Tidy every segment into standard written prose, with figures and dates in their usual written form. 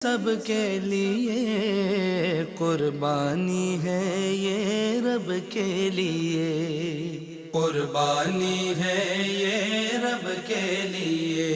سب کے لیے قربانی ہے یہ رب کے لیے، قربانی ہے یہ رب کے لیے،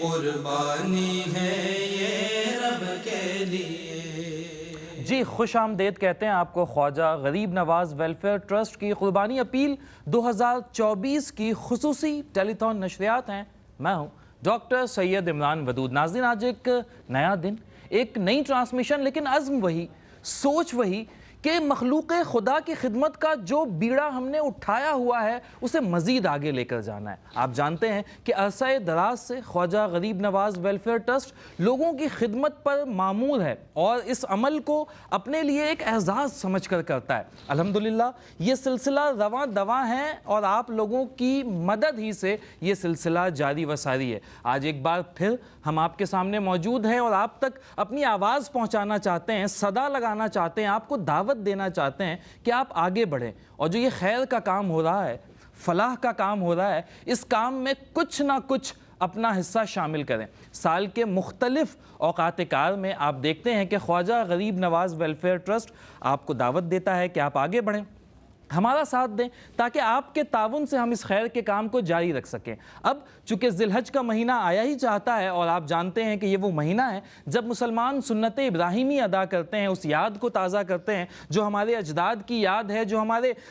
قربانی ہے یہ رب کے لیے۔ جی خوش آمدید کہتے ہیں آپ کو خواجہ غریب نواز ویلفیئر ٹرسٹ کی قربانی اپیل 2024 کی خصوصی ٹیلی تھون نشریات ہیں۔ میں ہوں ڈاکٹر سید عمران ودود۔ ناظرین، آج ایک نیا دن، ایک نئی ٹرانسمیشن، لیکن عزم وہی، سوچ وہی کہ مخلوق خدا کی خدمت کا جو بیڑا ہم نے اٹھایا ہوا ہے اسے مزید آگے لے کر جانا ہے۔ آپ جانتے ہیں کہ عرصہ دراز سے خواجہ غریب نواز ویلفیئر ٹرسٹ لوگوں کی خدمت پر معمور ہے اور اس عمل کو اپنے لیے ایک اعزاز سمجھ کر کرتا ہے۔ الحمدللہ یہ سلسلہ رواں دواں ہے اور آپ لوگوں کی مدد ہی سے یہ سلسلہ جاری و ساری ہے۔ آج ایک بار پھر ہم آپ کے سامنے موجود ہیں اور آپ تک اپنی آواز پہنچانا چاہتے ہیں، صدا لگانا چاہتے ہیں، آپ کو دعوت دینا چاہتے ہیں کہ آپ آگے بڑھیں اور جو یہ خیر کا کام ہو رہا ہے، فلاح کا کام ہو رہا ہے، اس کام میں کچھ نہ کچھ اپنا حصہ شامل کریں۔ سال کے مختلف اوقات کار میں آپ دیکھتے ہیں کہ خواجہ غریب نواز ویلفیئر ٹرسٹ آپ کو دعوت دیتا ہے کہ آپ آگے بڑھیں، ہمارا ساتھ دیں تاکہ آپ کے تعاون سے ہم اس خیر کے کام کو جاری رکھ سکیں۔ اب چونکہ ذی الحج کا مہینہ آیا ہی چاہتا ہے اور آپ جانتے ہیں کہ یہ وہ مہینہ ہے جب مسلمان سنت ابراہیمی ادا کرتے ہیں، اس یاد کو تازہ کرتے ہیں جو ہمارے اجداد کی یاد ہے، جو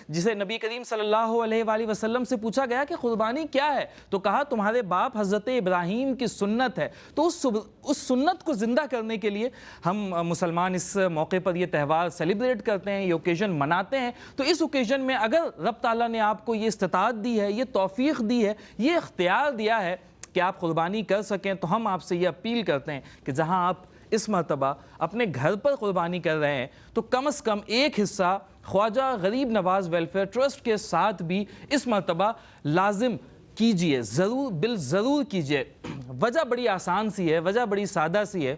جسے نبی کریم صلی اللہ علیہ وآلہ وسلم سے پوچھا گیا کہ قربانی کیا ہے، تو کہا تمہارے باپ حضرت ابراہیم کی سنت ہے۔ تو اس سنت کو زندہ کرنے کے لیے ہم مسلمان اس موقع پر یہ تہوار سیلیبریٹ کرتے ہیں، یہ اوکیزن مناتے ہیں۔ تو اس اوکیزن میں اگر رب تعالیٰ نے آپ کو یہ استطاعت دی ہے، یہ توفیق دی ہے، یہ اختیار دیا ہے کہ آپ قربانی کر سکیں، تو ہم آپ سے یہ اپیل کرتے ہیں کہ جہاں آپ اس مرتبہ اپنے گھر پر قربانی کر رہے ہیں تو کم از کم ایک حصہ خواجہ غریب نواز ویلفیئر ٹرسٹ کے ساتھ بھی اس مرتبہ لازم کیجئے، ضرور بالضرور کیجئے۔ وجہ بڑی آسان سی ہے، وجہ بڑی سادہ سی ہے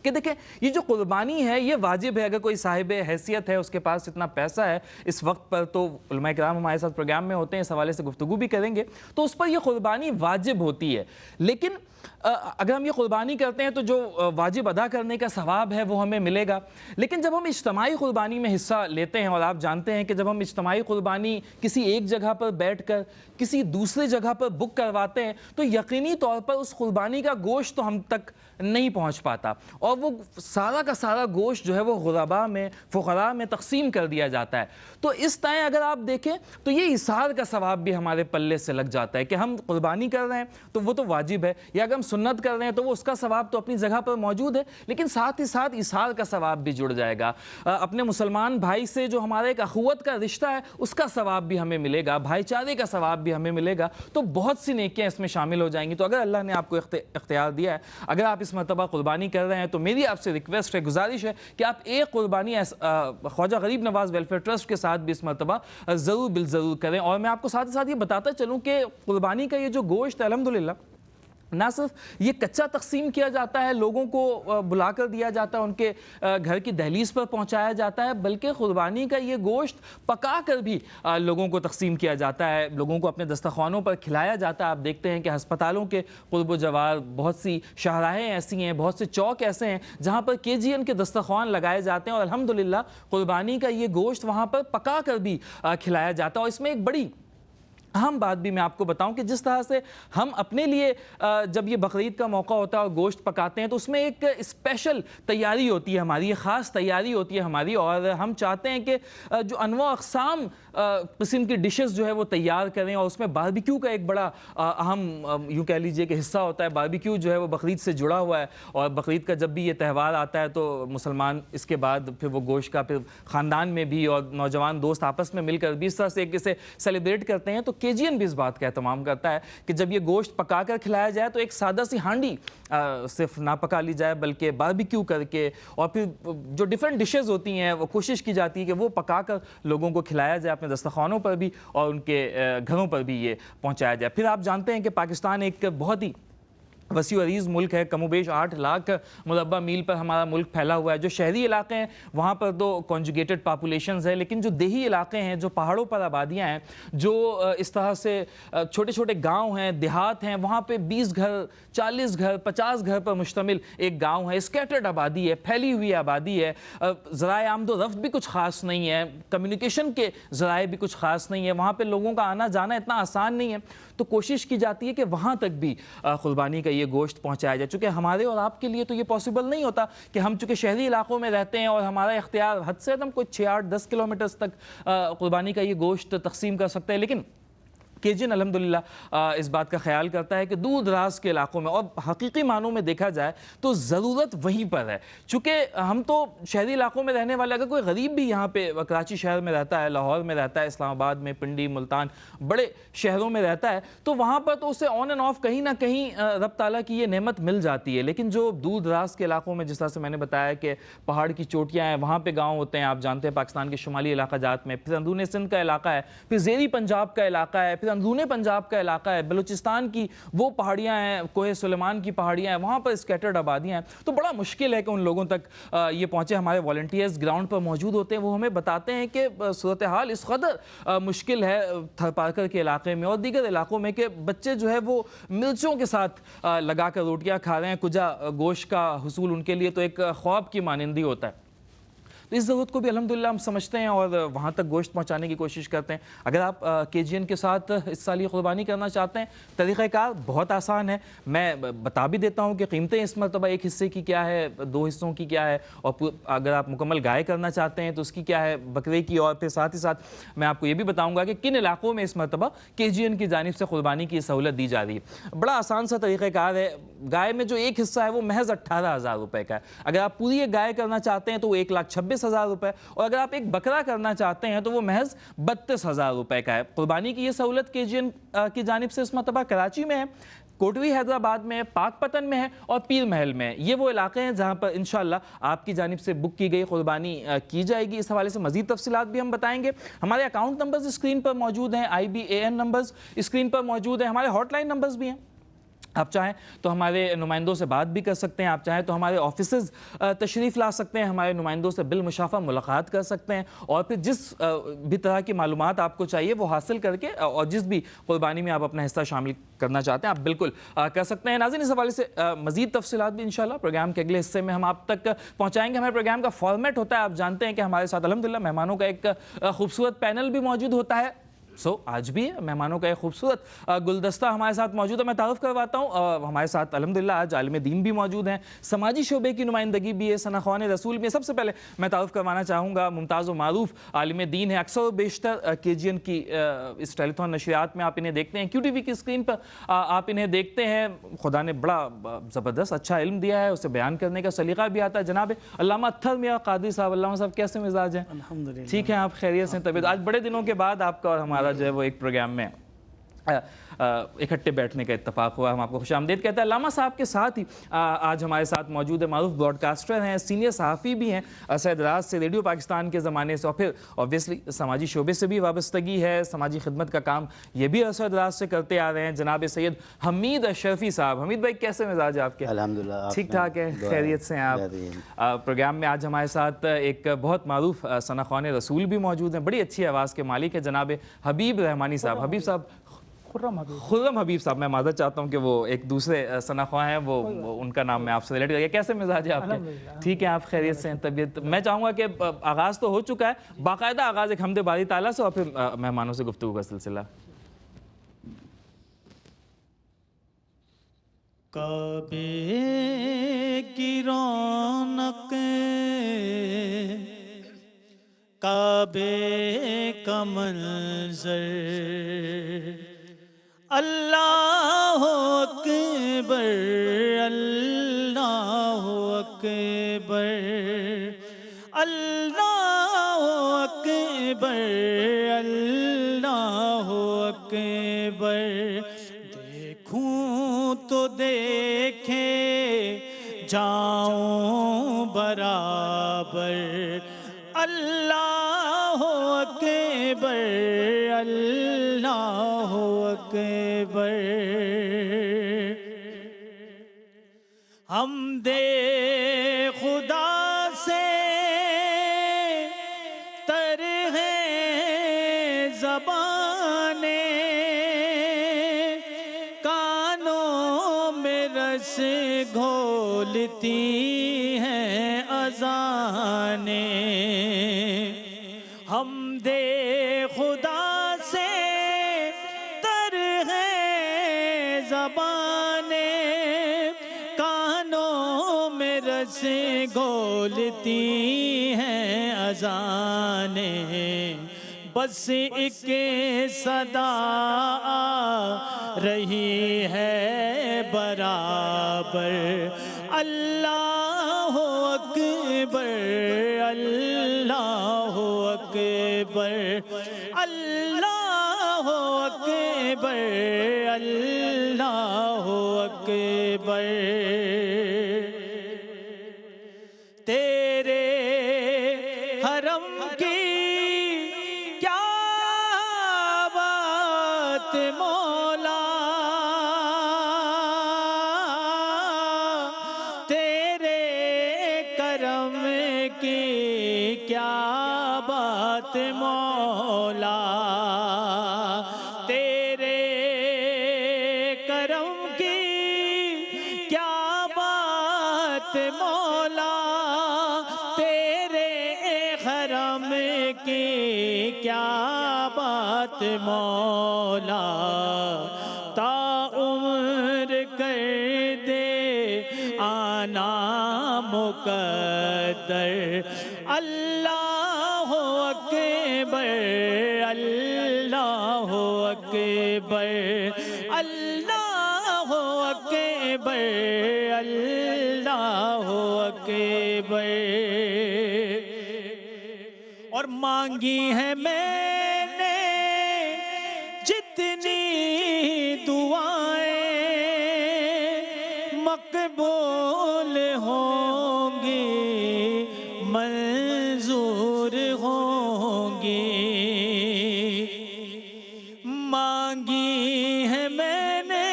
کہ دیکھیں یہ جو قربانی ہے یہ واجب ہے۔ اگر کوئی صاحب حیثیت ہے، اس کے پاس اتنا پیسہ ہے اس وقت پر، تو علماء کرام ہمارے ساتھ پروگرام میں ہوتے ہیں، اس حوالے سے گفتگو بھی کریں گے، تو اس پر یہ قربانی واجب ہوتی ہے۔ لیکن اگر ہم یہ قربانی کرتے ہیں تو جو واجب ادا کرنے کا ثواب ہے وہ ہمیں ملے گا، لیکن جب ہم اجتماعی قربانی میں حصہ لیتے ہیں، اور آپ جانتے ہیں کہ جب ہم اجتماعی قربانی کسی ایک جگہ پر بیٹھ کر کسی دوسری جگہ پر بک کرواتے ہیں تو یقینی طور پر اس قربانی کا گوشت تو ہم تک نہیں پہنچ پاتا، اور وہ سارا کا سارا گوشت جو ہے وہ غرباء میں، فقراء میں تقسیم کر دیا جاتا ہے۔ تو اس طرح اگر آپ دیکھیں تو یہ اثار کا ثواب بھی ہمارے پلے سے لگ جاتا ہے کہ ہم قربانی کر رہے ہیں تو وہ تو واجب ہے، یا اگر ہم سنت کر رہے ہیں تو وہ اس کا ثواب تو اپنی جگہ پر موجود ہے، لیکن ساتھ ہی ساتھ اثار کا ثواب بھی جڑ جائے گا۔ اپنے مسلمان بھائی سے جو ہمارا ایک اخوت کا رشتہ ہے اس کا ثواب بھی ہمیں ملے گا، بھائی چارے کا ثواب بھی ہمیں ملے گا، تو بہت سی نیکیاں اس میں شامل ہو جائیں گی۔ تو اگر اللہ نے آپ کو اختیار دیا ہے، اگر آپ اس مرتبہ قربانی کر رہے ہیں تو میری آپ سے ریکویسٹ ہے، گزارش ہے کہ آپ ایک قربانی خواجہ غریب نواز ویلفیئر ٹرسٹ کے ساتھ بھی اس مرتبہ ضرور بالضرور کریں۔ اور میں آپ کو ساتھ ساتھ یہ بتاتا چلوں کہ قربانی کا یہ جو گوشت ہے الحمدللہ نہ صرف یہ کچا تقسیم کیا جاتا ہے، لوگوں کو بلا کر دیا جاتا ہے، ان کے گھر کی دہلیز پر پہنچایا جاتا ہے، بلکہ قربانی کا یہ گوشت پکا کر بھی لوگوں کو تقسیم کیا جاتا ہے، لوگوں کو اپنے دسترخوانوں پر کھلایا جاتا ہے۔ آپ دیکھتے ہیں کہ ہسپتالوں کے قرب و جوار بہت سی شاہراہیں ایسی ہیں، بہت سے چوک ایسے ہیں جہاں پر KGN کے دسترخوان لگائے جاتے ہیں، اور الحمدللہ قربانی کا یہ گوشت وہاں پر پکا کر بھی کھلایا جاتا ہے۔ اور اس میں ایک بڑی اہم بات بھی میں آپ کو بتاؤں کہ جس طرح سے ہم اپنے لیے جب یہ بقرعید کا موقع ہوتا ہے اور گوشت پکاتے ہیں تو اس میں ایک اسپیشل تیاری ہوتی ہے ہماری، ایک خاص تیاری ہوتی ہے ہماری، اور ہم چاہتے ہیں کہ جو انواع اقسام قسم کی ڈشز جو ہے وہ تیار کریں، اور اس میں باربیکیو کا ایک بڑا اہم یوں کہہ لیجئے کہ حصہ ہوتا ہے۔ باربیکیو جو ہے وہ بقرعید سے جڑا ہوا ہے، اور بقرعید کا جب بھی یہ تہوار آتا ہے تو مسلمان اس کے بعد پھر وہ گوشت کا پھر خاندان میں بھی اور نوجوان دوست آپس میں مل کر بھی اس طرح سے اسے سیلیبریٹ کرتے ہیں۔ تو KGN بھی اس بات کا اہتمام کرتا ہے کہ جب یہ گوشت پکا کر کھلایا جائے تو ایک سادہ سی ہانڈی صرف نہ پکا لی جائے بلکہ باربیکیو کر کے، اور پھر جو ڈیفرنٹ ڈشز ہوتی ہیں وہ کوشش کی جاتی ہے کہ وہ پکا کر لوگوں کو کھلایا جائے اپنے دسترخوانوں پر بھی اور ان کے گھروں پر بھی یہ پہنچایا جائے۔ پھر آپ جانتے ہیں کہ پاکستان ایک بہت ہی وسیع و عریض ملک ہے، کم و بیش 8 لاکھ مربع میل پر ہمارا ملک پھیلا ہوا ہے. جو شہری علاقے ہیں وہاں پر تو کنجوگیٹڈ پاپولیشنز ہے، لیکن جو دیہی علاقے ہیں، جو پہاڑوں پر آبادیاں ہیں، جو اس طرح سے چھوٹے چھوٹے گاؤں ہیں، دیہات ہیں، وہاں پہ 20 گھر، 40 گھر، 50 گھر پر مشتمل ایک گاؤں ہے. اسکیٹرڈ آبادی ہے، پھیلی ہوئی آبادی ہے. ذرائع آمد و رفت بھی کچھ خاص نہیں ہے، کمیونیکیشن کے ذرائع بھی کچھ خاص نہیں ہے، وہاں پہ لوگوں کا آنا جانا اتنا آسان نہیں ہے. تو کوشش کی جاتی ہے کہ وہاں تک بھی قربانی کا یہ گوشت پہنچایا جائے. چونکہ ہمارے اور آپ کے لیے تو یہ پاسبل نہیں ہوتا کہ ہم چونکہ شہری علاقوں میں رہتے ہیں اور ہمارا اختیار حد سے ہم کوئی 6، 8، 10 کلومیٹرز تک قربانی کا یہ گوشت تقسیم کر سکتے ہیں. لیکن KGN الحمدللہ اس بات کا خیال کرتا ہے کہ دور دراز کے علاقوں میں، اور حقیقی معنوں میں دیکھا جائے تو ضرورت وہیں پر ہے. چونکہ ہم تو شہری علاقوں میں رہنے والے، اگر کوئی غریب بھی یہاں پہ کراچی شہر میں رہتا ہے، لاہور میں رہتا ہے، اسلام آباد میں، پنڈی، ملتان، بڑے شہروں میں رہتا ہے، تو وہاں پر تو اسے آن اینڈ آف کہیں نہ کہیں رب تعالیٰ کی یہ نعمت مل جاتی ہے. لیکن جو دور دراز کے علاقوں میں، جس طرح سے میں نے بتایا کہ پہاڑ کی چوٹیاں ہیں، وہاں پہ گاؤں ہوتے ہیں، آپ جانتے ہیں پاکستان کے شمالی علاقہ جات میں، پھر اندرون سندھ کا علاقہ ہے، پھر زیری پنجاب کا علاقہ ہے، پھر اندرون پنجاب کا علاقہ ہے، بلوچستان کی وہ پہاڑیاں ہیں، کوہ سلیمان کی پہاڑیاں ہیں، وہاں پر اسکیٹرڈ آبادیاں ہیں. تو بڑا مشکل ہے کہ ان لوگوں تک یہ پہنچے. ہمارے والنٹیئرز گراؤنڈ پر موجود ہوتے ہیں، وہ ہمیں بتاتے ہیں کہ صورتحال اس قدر مشکل ہے تھر پارکر کے علاقے میں اور دیگر علاقوں میں کہ بچے جو ہے وہ مرچوں کے ساتھ لگا کر روٹیاں کھا رہے ہیں. کجا گوشت کا حصول ان کے لیے تو ایک خواب کی مانندی ہوتا ہے. تو اس ضرورت کو بھی الحمدللہ ہم سمجھتے ہیں اور وہاں تک گوشت پہنچانے کی کوشش کرتے ہیں. اگر آپ KGN کے ساتھ اس سال یہ قربانی کرنا چاہتے ہیں، طریقہ کار بہت آسان ہے. میں بتا بھی دیتا ہوں کہ قیمتیں اس مرتبہ ایک حصے کی کیا ہے، 2 حصوں کی کیا ہے، اور اگر آپ مکمل گائے کرنا چاہتے ہیں تو اس کی کیا ہے، بکرے کی. اور پھر ساتھ ہی ساتھ میں آپ کو یہ بھی بتاؤں گا کہ کن علاقوں میں اس مرتبہ KGN کی جانب سے قربانی کی سہولت دی جا رہی ہے. بڑا آسان سا طریقہ کار ہے. گائے میں جو ایک حصہ ہے وہ محض 18,000 روپے کا ہے. اگر آپ پوری ایک گائے کرنا چاہتے ہیں تو وہ 1,26,000 روپے، اور اگر آپ ایک بکرا کرنا چاہتے ہیں تو وہ محض 32,000 روپے کا ہے. قربانی کی یہ سہولت KGN کی جانب سے اس مرتبہ کراچی میں ہے، کوٹوی حیدرآباد میں ہے، پاک پتن میں ہے اور پیر محل میں ہے. یہ وہ علاقے ہیں جہاں پر انشاءاللہ آپ کی جانب سے بک کی گئی قربانی کی جائے گی. اس حوالے سے مزید تفصیلات بھی ہم بتائیں گے. ہمارے اکاؤنٹ نمبرز اسکرین پر موجود ہیں، IBAN نمبرز اسکرین پر موجود ہیں، ہمارے ہاٹ لائن نمبرز بھی ہیں. آپ چاہیں تو ہمارے نمائندوں سے بات بھی کر سکتے ہیں، آپ چاہیں تو ہمارے آفیسز تشریف لا سکتے ہیں، ہمارے نمائندوں سے بالمشافہ ملاقات کر سکتے ہیں، اور پھر جس بھی طرح کی معلومات آپ کو چاہیے وہ حاصل کر کے اور جس بھی قربانی میں آپ اپنا حصہ شامل کرنا چاہتے ہیں آپ بالکل کر سکتے ہیں. ناظرین، اس حوالے سے مزید تفصیلات بھی انشاءاللہ پروگرام کے اگلے حصے میں ہم آپ تک پہنچائیں گے. ہمارے پروگرام کا فارمیٹ ہوتا ہے، آپ جانتے ہیں کہ ہمارے ساتھ الحمدللہ مہمانوں کا ایک خوبصورت پینل بھی موجود ہوتا ہے. آج بھی مہمانوں کا ایک خوبصورت گلدستہ ہمارے ساتھ موجود ہے. میں تعارف کرواتا ہوں، ہمارے ساتھ الحمدللہ آج عالم دین بھی موجود ہیں، سماجی شعبے کی نمائندگی بھی ہے، ثناخوان رسول بھی ہے. سب سے پہلے میں تعارف کروانا چاہوں گا، ممتاز و معروف عالم دین ہے. اکثر و بیشتر KGN کی اس ٹیلی تھون نشریات میں آپ انہیں دیکھتے ہیں، QTV کی اسکرین پر آپ انہیں دیکھتے ہیں. خدا نے بڑا زبردست اچھا علم دیا ہے، اسے بیان کرنے کا سلیقہ بھی آتا ہے. جناب علامہ اطہر میاں قادری صاحب، علامہ صاحب کیسے مزاج ہیں؟ الحمدللہ ٹھیک ہیں آپ؟ خیریت سے؟ طبیعت آج بڑے دنوں کے بعد آپ کا اور ہمارا جو ہے وہ ایک پروگرام میں اکٹھے بیٹھنے کا اتفاق ہوا. ہم آپ کو خوش آمدید کہتے ہیں. علامہ صاحب کے ساتھ ہی آج ہمارے ساتھ موجود ہے، معروف براڈ کاسٹر ہیں، سینئر صحافی بھی ہیں، عرصہ دراز سے ریڈیو پاکستان کے زمانے سے، اور پھر اوبویسلی سماجی شعبے سے بھی وابستگی ہے، سماجی خدمت کا کام یہ بھی عرصہ دراز سے کرتے آ رہے ہیں. جناب سید حمید اشرفی صاحب. حمید بھائی کیسے مزاج ہے آپ کے؟ الحمدللہ ٹھیک ٹھاک ہے، خیریت سے ہیں آپ؟ پروگرام میں آج ہمارے ساتھ ایک بہت معروف ثناخوان رسول بھی موجود ہیں، بڑی اچھی آواز کے مالک ہے جناب حبیب رحمانی صاحب. حبیب صاحب، خرم حبیب صاحب، میں معذرت چاہتا ہوں کہ وہ ایک دوسرے ثناخواں ہیں، وہ ان کا نام میں آپ سے ریلیٹ کر گیا. کیسے مزاج ہے آپ کے؟ ٹھیک ہے آپ؟ خیریت سے ہیں؟ طبیعت؟ میں چاہوں گا کہ آغاز تو ہو چکا ہے، باقاعدہ آغاز ایک حمد باری تعالیٰ سے اور پھر مہمانوں سے گفتگو کا سلسلہ. کعبے کی رونق، کعبے کا منظر، اللہ اکبر، اللہ اکبر، اللہ اکبر، اللہ اکبر. دیکھوں تو دیکھے جاؤں برابر، اللہ اکبر، اللہ اکبر. حمد خدا سے تر ہے زبانیں، کانوں میں رس گھولتی ہیں اذانیں۔ حمد خدا سے تر ہے زبانیں، کانوں میں رس گھولتی ہیں اذانیں۔ بس ایک صدا آ رہی ہے برابر، اللہ اکبر، اللہ اکبر، اللہ اکبر، اللہ اکبر۔ تیرے حرم کی کیا بات مولا، تیرے کرم کی کیا بات مولا، تیرے کرم کی کیا بات مولا، تیرے حرم کی کیا بات مولا۔ تا عمر کر دے آنا مقدر، اللہ اکبر، اللہ اکبر، اللہ اکبر، اللہ اکبر۔ اور مانگی ہے میں نے جتنی دعائیں، مقبول ہوں گی، منظور ہوں گی۔ مانگی ہے میں نے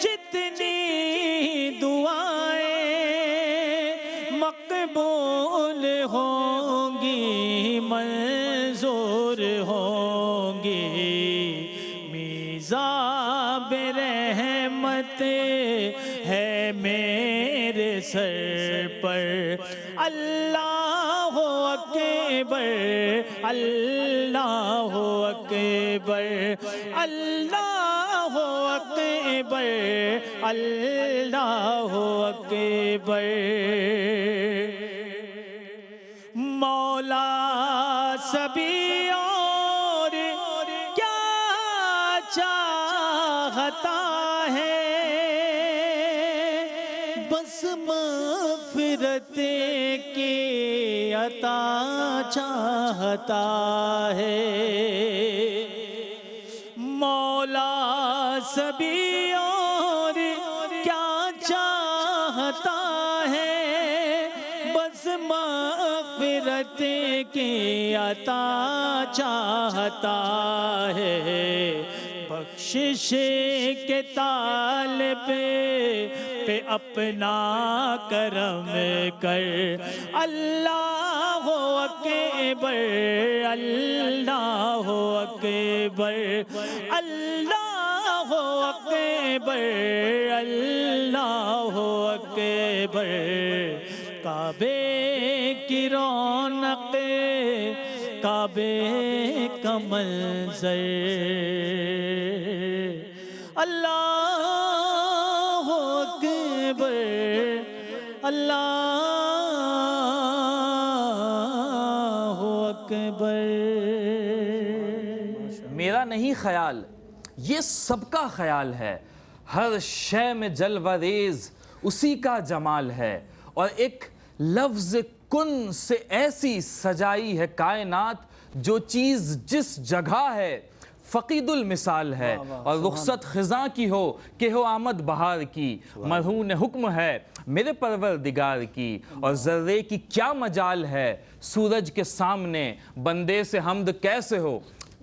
جتنی دعائیں، مقبول ہوں گی، منظور ہوں گی۔ میزاب رحمت ہے میرے سر پر، اللہ اکبر، اللہ اکبر، اللہ اکبر، اللہ اکبر۔ مولا سبھی اور کیا چاہتا ہے، بس مغفرت کی عطا چاہتا ہے۔ مولا سبھی اور کیا چاہتا ہے، بس مغفرت کی عطا چاہتا ہے۔ بخشش کے طالب پہ اپنا کرم کر، اللہ اکبر، اللہ اکبر، اللہ اکبر، اللہ اکبر۔ کعبے کی رونق، کعبے کا منظر، اللہ اکبر، اللہ اکبر۔ میرا نہیں خیال، یہ سب کا خیال ہے، ہر شے میں جلوہ ریز اسی کا جمال ہے، اور ایک لفظ کن سے ایسی سجائی ہے کائنات، جو چیز جس جگہ ہے فقید المثال ہے، اور رخصت خزاں کی ہو کہ ہو آمد بہار کی، مرہون حکم ہے میرے پروردگار کی، اور ذرے کی کیا مجال ہے سورج کے سامنے بندے سے حمد کیسے ہو،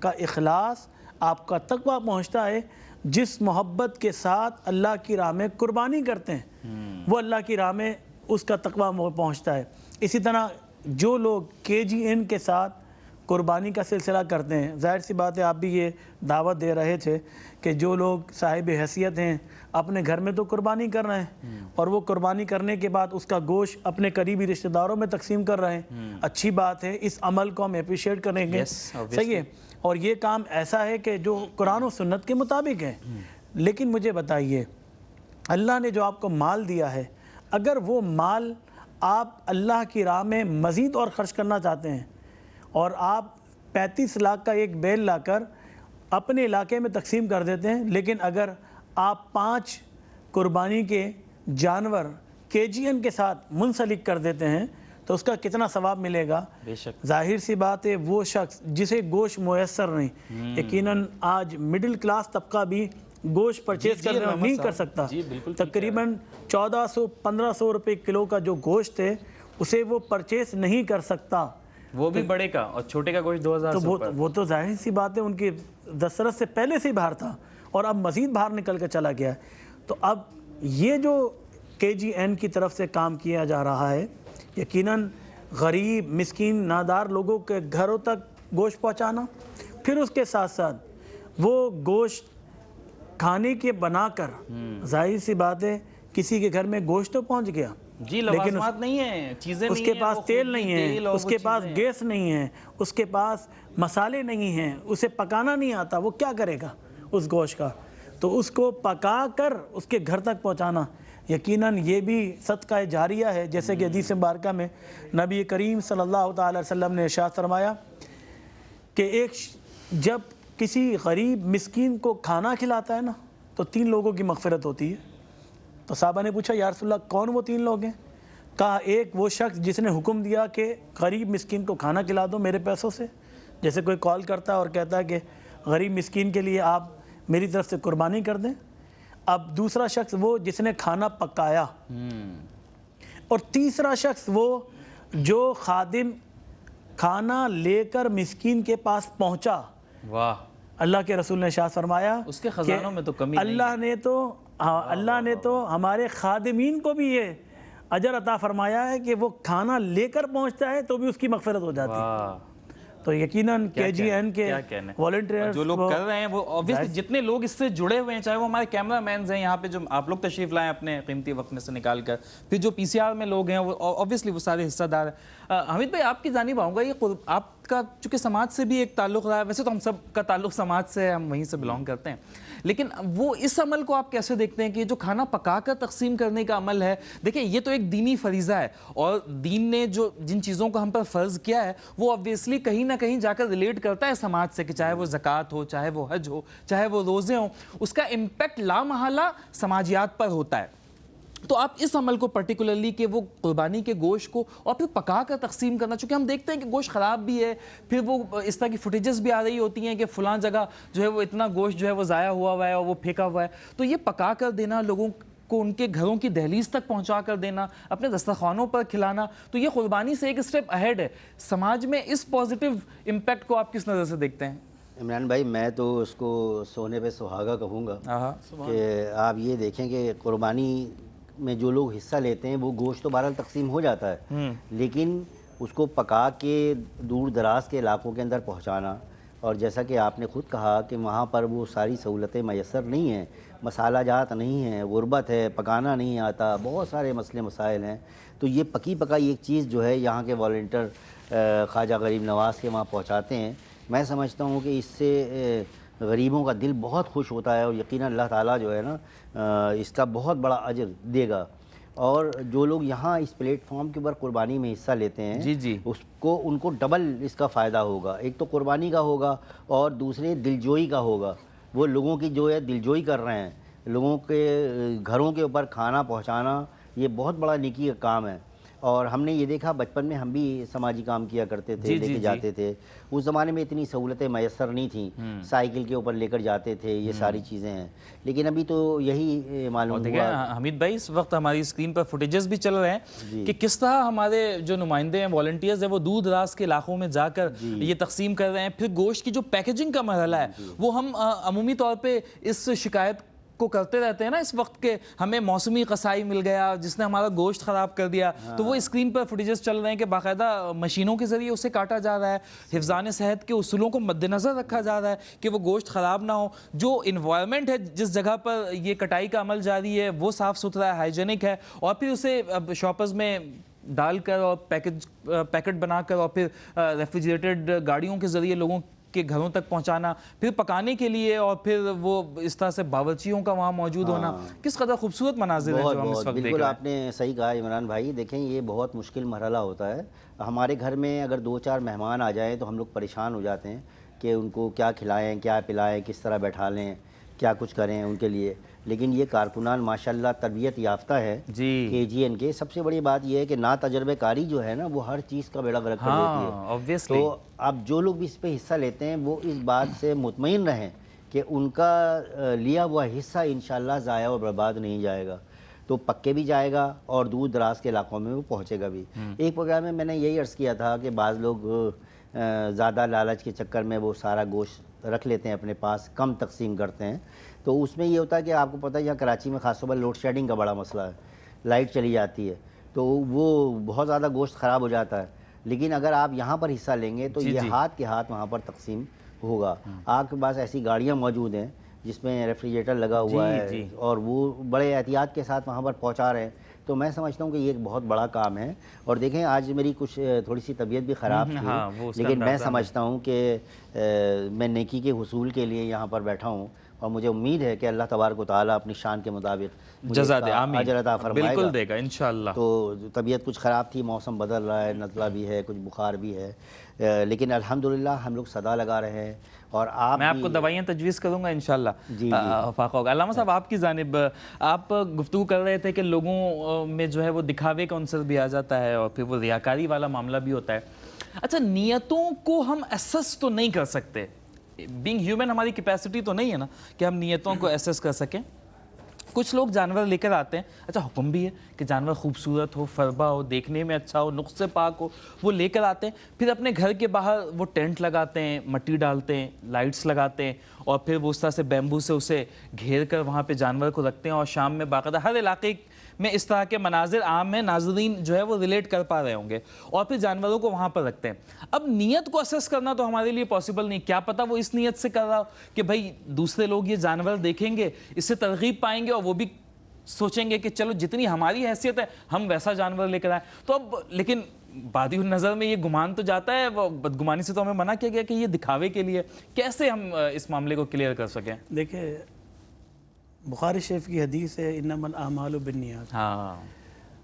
کا اخلاص، آپ کا تقوی پہنچتا ہے جس محبت کے ساتھ اللہ کی راہ میں قربانی کرتے ہیں، وہ اللہ کی راہ میں اس کا تقوی پہنچتا ہے۔ اسی طرح جو لوگ KGN کے ساتھ قربانی کا سلسلہ کرتے ہیں، ظاہر سی بات ہے آپ بھی یہ دعوت دے رہے تھے کہ جو لوگ صاحب حیثیت ہیں اپنے گھر میں تو قربانی کر رہے ہیں، اور وہ قربانی کرنے کے بعد اس کا گوشت اپنے قریبی رشتہ داروں میں تقسیم کر رہے ہیں، اچھی بات ہے، اس عمل کو ہم اپریشیٹ کریں گے، صحیح ہے، اور یہ کام ایسا ہے کہ جو قرآن و سنت کے مطابق ہے۔ لیکن مجھے بتائیے، اللہ نے جو آپ کو مال دیا ہے، اگر وہ مال آپ اللہ کی راہ میں مزید اور خرچ کرنا چاہتے ہیں اور آپ 35 لاکھ کا ایک بیل لا کر اپنے علاقے میں تقسیم کر دیتے ہیں، لیکن اگر آپ 5 قربانی کے جانور KGN کے ساتھ منسلک کر دیتے ہیں تو اس کا کتنا ثواب ملے گا؟ بے شک ظاہر سی بات ہے وہ شخص جسے گوشت میسر نہیں، یقیناً آج مڈل کلاس طبقہ بھی گوشت پرچیز کرنے میں نہیں کر سکتا، تقریباً 1400-1500 روپے کلو کا جو گوشت ہے اسے وہ پرچیز نہیں کر سکتا، وہ بھی بڑے کا، اور چھوٹے کا گوشت 2000 تو سے اوپر۔ وہ تو ظاہر سی بات ہے ان کی دسترس سے پہلے سے ہی باہر تھا اور اب مزید باہر نکل کے چلا گیا ہے۔ تو اب یہ جو KGN کی طرف سے کام کیا جا رہا ہے، یقیناً غریب مسکین نادار لوگوں کے گھروں تک گوشت پہنچانا، پھر اس کے ساتھ ساتھ وہ گوشت کھانے کے بنا کر، ظاہر سی بات ہے کسی کے گھر میں گوشت تو پہنچ گیا، جی لوازمات نہیں ہیں، چیزیں اس کے پاس تیل نہیں ہے، اس کے پاس گیس نہیں ہے، اس کے پاس مسالے نہیں ہیں، اسے پکانا نہیں آتا، وہ کیا کرے گا اس گوشت کا؟ تو اس کو پکا کر اس کے گھر تک پہنچانا یقیناً یہ بھی صدقہ جاریہ ہے، جیسے کہ حدیث مبارکہ میں نبی کریم صلی اللہ تعالی وسلم نے ارشاد فرمایا کہ جب کسی غریب مسکین کو کھانا کھلاتا ہے نا تو 3 لوگوں کی مغفرت ہوتی ہے۔ تو صحابہ نے پوچھا یا رسول اللہ کون وہ 3 لوگ ہیں؟ کہا ایک وہ شخص جس نے حکم دیا کہ غریب مسکین کو کھانا کھلا دو میرے پیسوں سے، جیسے کوئی کال کرتا ہے اور کہتا ہے کہ غریب مسکین کے لیے آپ میری طرف سے قربانی کر دیں۔ اب دوسرا شخص وہ جس نے کھانا پکایا، اور تیسرا شخص وہ جو خادم کھانا لے کر مسکین کے پاس پہنچا۔ واہ، اللہ کے رسول نے ارشاد فرمایا اس کے خزانوں میں تو کمی نہیں ہے۔ اللہ نے تو ہمارے خادمین کو بھی یہ اجر عطا فرمایا ہے کہ وہ کھانا لے کر پہنچتا ہے تو بھی اس کی مغفرت ہو جاتی ہے۔ تو یقیناً KGN کے والنٹیئرز جو لوگ کر رہے ہیں وہ obviously جتنے لوگ اس سے جڑے ہوئے ہیں، چاہے وہ ہمارے کیمرہ مینز ہیں یہاں پہ جو آپ لوگ تشریف لائیں اپنے قیمتی وقت میں سے نکال کر، پھر جو PCR میں لوگ ہیں وہ obviously وہ سارے حصہ دار ہیں۔ حمید بھائی آپ کی جانب آؤں گا، یہ آپ کا چونکہ سماج سے بھی ایک تعلق رہا ہے، ویسے تو ہم سب کا تعلق سماج سے ہے، ہم وہیں سے بلانگ کرتے ہیں، لیکن وہ اس عمل کو آپ کیسے دیکھتے ہیں کہ جو کھانا پکا کر تقسیم کرنے کا عمل ہے؟ دیکھیں یہ تو ایک دینی فریضہ ہے، اور دین نے جو جن چیزوں کو ہم پر فرض کیا ہے وہ obviously کہیں نہ کہیں جا کر ریلیٹ کرتا ہے سماج سے، کہ چاہے وہ زکوٰۃ ہو، چاہے وہ حج ہو، چاہے وہ روزے ہوں، اس کا امپیکٹ لامحالہ سماجیات پر ہوتا ہے۔ تو آپ اس عمل کو پرٹیکولرلی کہ وہ قربانی کے گوشت کو اور پھر پکا کر تقسیم کرنا، چونکہ ہم دیکھتے ہیں کہ گوشت خراب بھی ہے، پھر وہ اس طرح کی فوٹیجز بھی آ رہی ہوتی ہیں کہ فلاں جگہ جو ہے وہ اتنا گوشت جو ہے وہ ضائع ہوا ہے اور وہ پھینکا ہوا ہے، تو یہ پکا کر دینا، لوگوں کو ان کے گھروں کی دہلیز تک پہنچا کر دینا، اپنے دسترخوانوں پر کھلانا، تو یہ قربانی سے ایک اسٹیپ اہیڈ ہے۔ سماج میں اس پازیٹیو امپیکٹ کو آپ کس نظر سے دیکھتے ہیں؟ عمران بھائی میں تو اس کو سونے پہ سہاگا کہوں گا کہ آپ یہ دیکھیں کہ قربانی میں جو لوگ حصہ لیتے ہیں وہ گوشت تو بہرحال تقسیم ہو جاتا ہے، لیکن اس کو پکا کے دور دراز کے علاقوں کے اندر پہنچانا، اور جیسا کہ آپ نے خود کہا کہ وہاں پر وہ ساری سہولتیں میسر نہیں ہیں، مسالہ جات نہیں ہیں، غربت ہے، پکانا نہیں آتا، بہت سارے مسئلے مسائل ہیں، تو یہ پکی پکائی ایک چیز جو ہے یہاں کے والنٹر خواجہ غریب نواز کے وہاں پہنچاتے ہیں، میں سمجھتا ہوں کہ اس سے غریبوں کا دل بہت خوش ہوتا ہے، اور یقیناً اللہ تعالیٰ جو ہے نا اس کا بہت بڑا اجر دے گا۔ اور جو لوگ یہاں اس پلیٹ فارم کے اوپر قربانی میں حصہ لیتے ہیں ان کو ڈبل اس کا فائدہ ہوگا، ایک تو قربانی کا ہوگا اور دوسرے دلجوئی کا ہوگا، وہ لوگوں کی جو ہے دلجوئی کر رہے ہیں، لوگوں کے گھروں کے اوپر کھانا پہنچانا، یہ بہت بڑا نیکی کا کام ہے۔ اور ہم نے یہ دیکھا بچپن میں ہم بھی سماجی کام کیا کرتے تھے، لے کے جاتے تھے. اس زمانے میں اتنی سہولتیں میسر نہیں تھیں، سائیکل کے اوپر لے کر جاتے تھے، یہ ساری چیزیں ہیں. لیکن ابھی تو یہی معلوم ہوا. حمید بھائی اس وقت ہماری اسکرین پر فوٹیجز بھی چل رہے ہیں کہ کس طرح ہمارے جو نمائندے ہیں، والنٹیئرز ہیں، وہ دور دراز کے علاقوں میں جا کر یہ تقسیم کر رہے ہیں. پھر گوشت کی جو پیکیجنگ کا مرحلہ ہے وہ ہم عمومی طور پہ اس شکایت کو کرتے رہتے ہیں نا اس وقت کے ہمیں موسمی قصائی مل گیا جس نے ہمارا گوشت خراب کر دیا. تو وہ اسکرین پر فوٹیجز چل رہے ہیں کہ باقاعدہ مشینوں کے ذریعے اسے کاٹا جا رہا ہے، حفظان صحت کے اصولوں کو مد نظر رکھا جا رہا ہے کہ وہ گوشت خراب نہ ہو. جو انوائرمنٹ ہے جس جگہ پر یہ کٹائی کا عمل جاری ہے وہ صاف ستھرا ہے، ہائیجینک ہے، اور پھر اسے شاپرز میں ڈال کر اور پیکٹ بنا کر اور پھر ریفریجریٹڈ گاڑیوں کے ذریعے لوگوں کے گھروں تک پہنچانا، پھر پکانے کے لیے، اور پھر وہ اس طرح سے باورچیوں کا وہاں موجود ہونا. کس قدر خوبصورت مناظر ہیں جو ہم اس وقت دیکھ رہے ہیں. بالکل آپ نے صحیح کہا عمران بھائی. دیکھیں یہ بہت مشکل مرحلہ ہوتا ہے. ہمارے گھر میں اگر 2-4 مہمان آ جائیں تو ہم لوگ پریشان ہو جاتے ہیں کہ ان کو کیا کھلائیں، کیا پلائیں، کس طرح بیٹھا لیں، کیا کچھ کریں ان کے لیے. لیکن یہ کارکنان ماشاءاللہ تربیت یافتہ ہے کے جی این کے. سب سے بڑی بات یہ ہے کہ نا تجربہ کاری جو ہے نا وہ ہر چیز کا بیڑا غرق کر دیتی ہے. تو اب جو لوگ بھی اس پہ حصہ لیتے ہیں وہ اس بات سے مطمئن رہیں کہ ان کا لیا ہوا حصہ انشاءاللہ ضائع و برباد نہیں جائے گا. تو پکے بھی جائے گا اور دور دراز کے علاقوں میں وہ پہنچے گا بھی. ایک پروگرام میں نے یہی عرض کیا تھا کہ بعض لوگ زیادہ لالچ کے چکر میں وہ سارا گوشت رکھ لیتے ہیں اپنے پاس، کم تقسیم کرتے ہیں. تو اس میں یہ ہوتا ہے کہ آپ کو پتہ ہے یہاں کراچی میں خاص طور پر لوڈ شیڈنگ کا بڑا مسئلہ ہے، لائٹ چلی جاتی ہے تو وہ بہت زیادہ گوشت خراب ہو جاتا ہے. لیکن اگر آپ یہاں پر حصہ لیں گے تو یہ ہاتھ کے ہاتھ وہاں پر تقسیم ہوگا. آپ کے پاس ایسی گاڑیاں موجود ہیں جس میں ریفریجریٹر لگا ہوا ہے اور وہ بڑے احتیاط کے ساتھ وہاں پر پہنچا رہے ہیں. تو میں سمجھتا ہوں کہ یہ ایک بہت بڑا کام ہے. اور دیکھیں آج میری کچھ تھوڑی سی طبیعت بھی خراب تھی، لیکن میں سمجھتا ہوں کہ میں نیکی کے حصول کے لیے یہاں پر بیٹھا ہوں اور مجھے امید ہے کہ اللہ تبارک و تعالیٰ اپنی شان کے مطابق جزا دے، آمین، اجر عطا فرمائے گا. بالکل دے گا انشاءاللہ. تو طبیعت کچھ خراب تھی، موسم بدل رہا ہے، نزلہ بھی ہے، کچھ بخار بھی ہے، لیکن الحمدللہ ہم لوگ صدا لگا رہے ہیں. اور میں آپ کو دوائیاں تجویز کروں گا انشاءاللہ. فاقہ ہوگا. علامہ صاحب آپ کی جانب آپ گفتگو کر رہے تھے کہ لوگوں میں جو ہے وہ دکھاوے کا عنصر بھی آ جاتا ہے اور پھر وہ ریاکاری والا معاملہ بھی ہوتا ہے. اچھا نیتوں کو ہم ایسس تو نہیں کر سکتے، بینگ ہیومن ہماری کیپیسٹی تو نہیں ہے نا کہ ہم نیتوں کو ایسس کر سکیں. کچھ لوگ جانور لے کر آتے ہیں، اچھا حکم بھی ہے کہ جانور خوبصورت ہو، فربا ہو، دیکھنے میں اچھا ہو، نقص سے پاک ہو، وہ لے کر آتے ہیں. پھر اپنے گھر کے باہر وہ ٹینٹ لگاتے ہیں، مٹی ڈالتے ہیں، لائٹس لگاتے ہیں، اور پھر وہ اس طرح سے بیمبو سے اسے گھیر کر وہاں پہ جانور کو رکھتے ہیں. اور شام میں باقاعدہ ہر علاقے میں اس طرح کے مناظر عام ہیں، ناظرین جو ہے وہ ریلیٹ کر پا رہے ہوں گے، اور پھر جانوروں کو وہاں پر رکھتے ہیں. اب نیت کو اسیس کرنا تو ہمارے لیے پاسبل نہیں. کیا پتہ وہ اس نیت سے کر رہا ہو کہ بھائی دوسرے لوگ یہ جانور دیکھیں گے، اس سے ترغیب پائیں گے اور وہ بھی سوچیں گے کہ چلو جتنی ہماری حیثیت ہے ہم ویسا جانور لے کر آئیں. تو اب لیکن بادی النظر میں یہ گمان تو جاتا ہے، وہ بدگمانی سے تو ہمیں منع کیا گیا کہ یہ دکھاوے کے لیے. کیسے ہم اس معاملے کو کلیئر کر سکیں؟ دیکھیں بخاری شریف کی حدیث ہے انما الاعمال بالنیات. ہاں،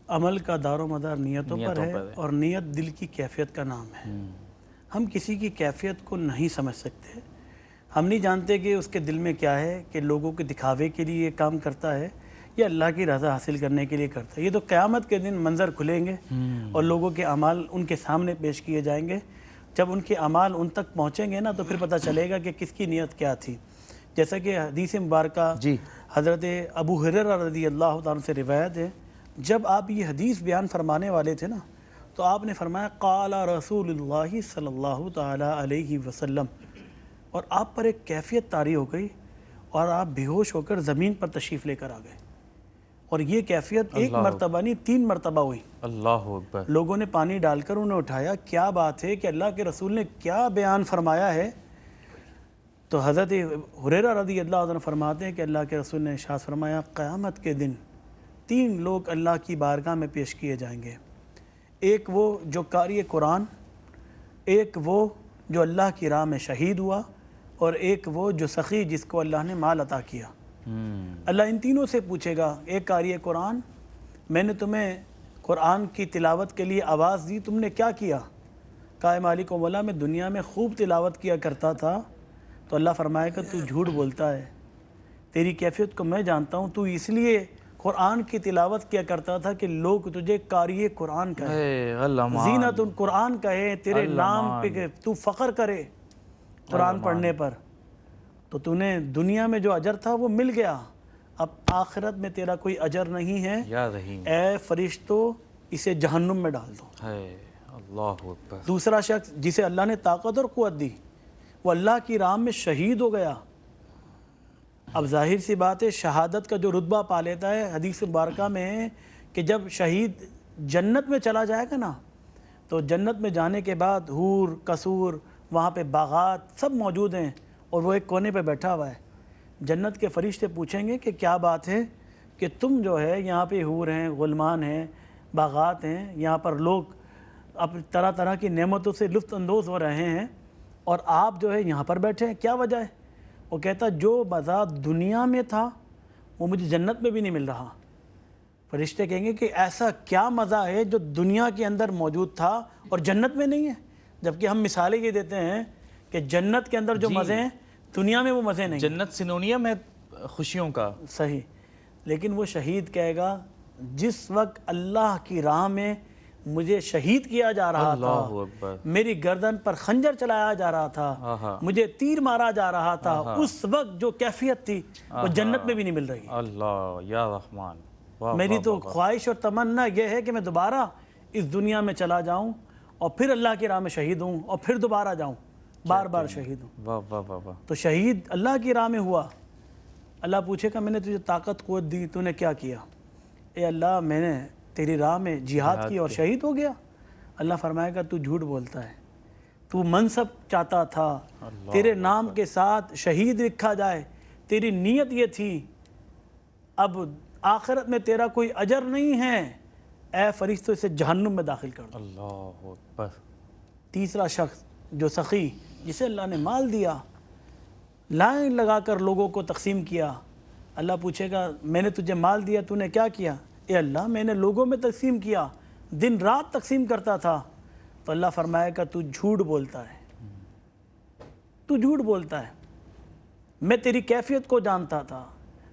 عمل کا دار و مدار نیتوں پر ہے، اور نیت دل کی کیفیت کا نام ہے. ہم کسی کی کیفیت کو نہیں سمجھ سکتے. ہم نہیں جانتے کہ اس کے دل میں کیا ہے، کہ لوگوں کے دکھاوے کے لیے یہ کام کرتا ہے یا اللہ کی رضا حاصل کرنے کے لیے کرتا ہے. یہ تو قیامت کے دن منظر کھلیں گے اور لوگوں کے اعمال ان کے سامنے پیش کیے جائیں گے. جب ان کے اعمال ان تک پہنچیں گے نا تو پھر پتہ چلے گا کہ کس کی نیت کیا تھی. جیسا کہ حدیث مبارکہ حضرت ابو ہریرہ رضی اللہ تعالیٰ سے روایت ہے، جب آپ یہ حدیث بیان فرمانے والے تھے نا تو آپ نے فرمایا قال رسول اللہ صلی اللہ تعالیٰ علیہ وسلم، اور آپ پر ایک کیفیت طاری ہو گئی اور آپ بے ہوش ہو کر زمین پر تشریف لے کر آ گئے. اور یہ کیفیت ایک مرتبہ نہیں 3 مرتبہ ہوئی. اللہ اکبر. لوگوں نے پانی ڈال کر انہیں اٹھایا. کیا بات ہے کہ اللہ کے رسول نے کیا بیان فرمایا ہے. تو حضرت ہریرہ رضی اللہ عنہ فرماتے ہیں کہ اللہ کے رسول نے ارشاد فرمایا قیامت کے دن 3 لوگ اللہ کی بارگاہ میں پیش کیے جائیں گے. ایک وہ جو قاری قرآن، ایک وہ جو اللہ کی راہ میں شہید ہوا، اور ایک وہ جو سخی جس کو اللہ نے مال عطا کیا. اللہ ان تینوں سے پوچھے گا، ایک قاری قرآن، میں نے تمہیں قرآن کی تلاوت کے لیے آواز دی، تم نے کیا کیا؟ کہا مالک و مولا میں دنیا میں خوب تلاوت کیا کرتا تھا. تو اللہ فرمائے گا تو جھوٹ بولتا ہے، تیری کیفیت کو میں جانتا ہوں، تو اس لیے قرآن کی تلاوت کیا کرتا تھا کہ لوگ تجھے قاری قرآن کہیں، اے غلامان، زینت القرآن کہے، تیرے نام پہ تو فخر کرے قرآن پڑھنے پر. تو تو نے دنیا میں جو اجر تھا وہ مل گیا، اب آخرت میں تیرا کوئی اجر نہیں ہے. یا رحیم، اے فرشتوں اسے جہنم میں ڈال دو. ہے اللہ اکبر. دوسرا شخص جسے اللہ نے طاقت اور قوت دی، وہ اللہ کی راہ میں شہید ہو گیا. اب ظاہر سی بات ہے شہادت کا جو رتبہ پا لیتا ہے، حدیث مبارکہ میں ہے کہ جب شہید جنت میں چلا جائے گا نا، تو جنت میں جانے کے بعد حور قصور وہاں پہ باغات سب موجود ہیں، اور وہ ایک کونے پہ بیٹھا ہوا ہے. جنت کے فرشتے پوچھیں گے کہ کیا بات ہے کہ تم جو ہے یہاں پہ حور ہیں، غلمان ہیں، باغات ہیں، یہاں پر لوگ اب طرح طرح کی نعمتوں سے لطف اندوز ہو رہے ہیں، اور آپ جو ہے یہاں پر بیٹھے ہیں، کیا وجہ ہے؟ وہ کہتا جو مزہ دنیا میں تھا وہ مجھے جنت میں بھی نہیں مل رہا. فرشتے کہیں گے کہ ایسا کیا مزہ ہے جو دنیا کے اندر موجود تھا اور جنت میں نہیں ہے؟ جبکہ ہم مثالیں یہ دیتے ہیں کہ جنت کے اندر جو مزے ہیں دنیا میں وہ مزے نہیں. جنت سنونیم ہے خوشیوں کا. صحیح. لیکن وہ شہید کہے گا جس وقت اللہ کی راہ میں مجھے شہید کیا جا رہا اللہ تھا، اکبر، میری گردن پر خنجر چلایا جا رہا تھا، مجھے تیر مارا جا رہا تھا، اس وقت جو کیفیت تھی وہ جنت میں بھی نہیں مل رہی. اللہ یا رحمان. واہ میری واہ تو واہ. خواہش اور تمنا یہ ہے کہ میں دوبارہ اس دنیا میں چلا جاؤں اور پھر اللہ کی راہ میں شہید ہوں اور پھر دوبارہ جاؤں، بار بار شہید ہوں. واہ واہ واہ واہ. تو شہید اللہ کی راہ میں ہوا. اللہ پوچھے گا میں نے تجھے طاقت قوت دی، تو نے کیا کیا؟ اے اللہ میں نے تیری راہ میں جہاد کی اور شہید ہو گیا. اللہ فرمائے گا تو جھوٹ بولتا ہے، تو منصب چاہتا تھا، تیرے نام کے ساتھ شہید لکھا جائے، تیری نیت یہ تھی، اب آخرت میں تیرا کوئی اجر نہیں ہے، اے فرشتوں اسے جہنم میں داخل کر دو. اللہ اکبر. تیسرا شخص جو سخی، جسے اللہ نے مال دیا، لائن لگا کر لوگوں کو تقسیم کیا، اللہ پوچھے گا میں نے تجھے مال دیا تو نے کیا کیا؟ اے اللہ میں نے لوگوں میں تقسیم کیا، دن رات تقسیم کرتا تھا. تو اللہ فرمائے گا تو جھوٹ بولتا ہے، تو جھوٹ بولتا ہے. میں تیری کیفیت کو جانتا تھا،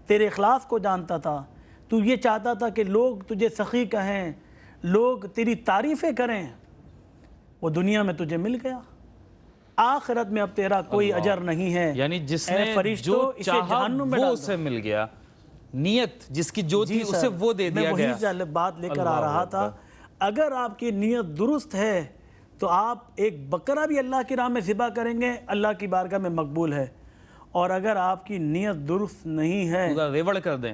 تیرے اخلاص کو جانتا تھا، تو یہ چاہتا تھا کہ لوگ تجھے سخی کہیں، لوگ تیری تعریفیں کریں، وہ دنیا میں تجھے مل گیا، آخرت میں اب تیرا کوئی اجر نہیں ہے. یعنی جس اے نے فرشتوں جو اسے چاہا جہنم میں وہ ڈال دو. اسے مل گیا، نیت جس کی جو تھی سر، اسے وہ دے دیا میں گیا. وہی سے بات لے کر اللہ آ رہا تھا. اگر آپ کی نیت درست ہے تو آپ ایک بکرا بھی اللہ کی راہ میں ذبح کریں گے، اللہ کی بارگاہ میں مقبول ہے. اور اگر آپ کی نیت درست نہیں ہے، پورا ریوڑ کر دیں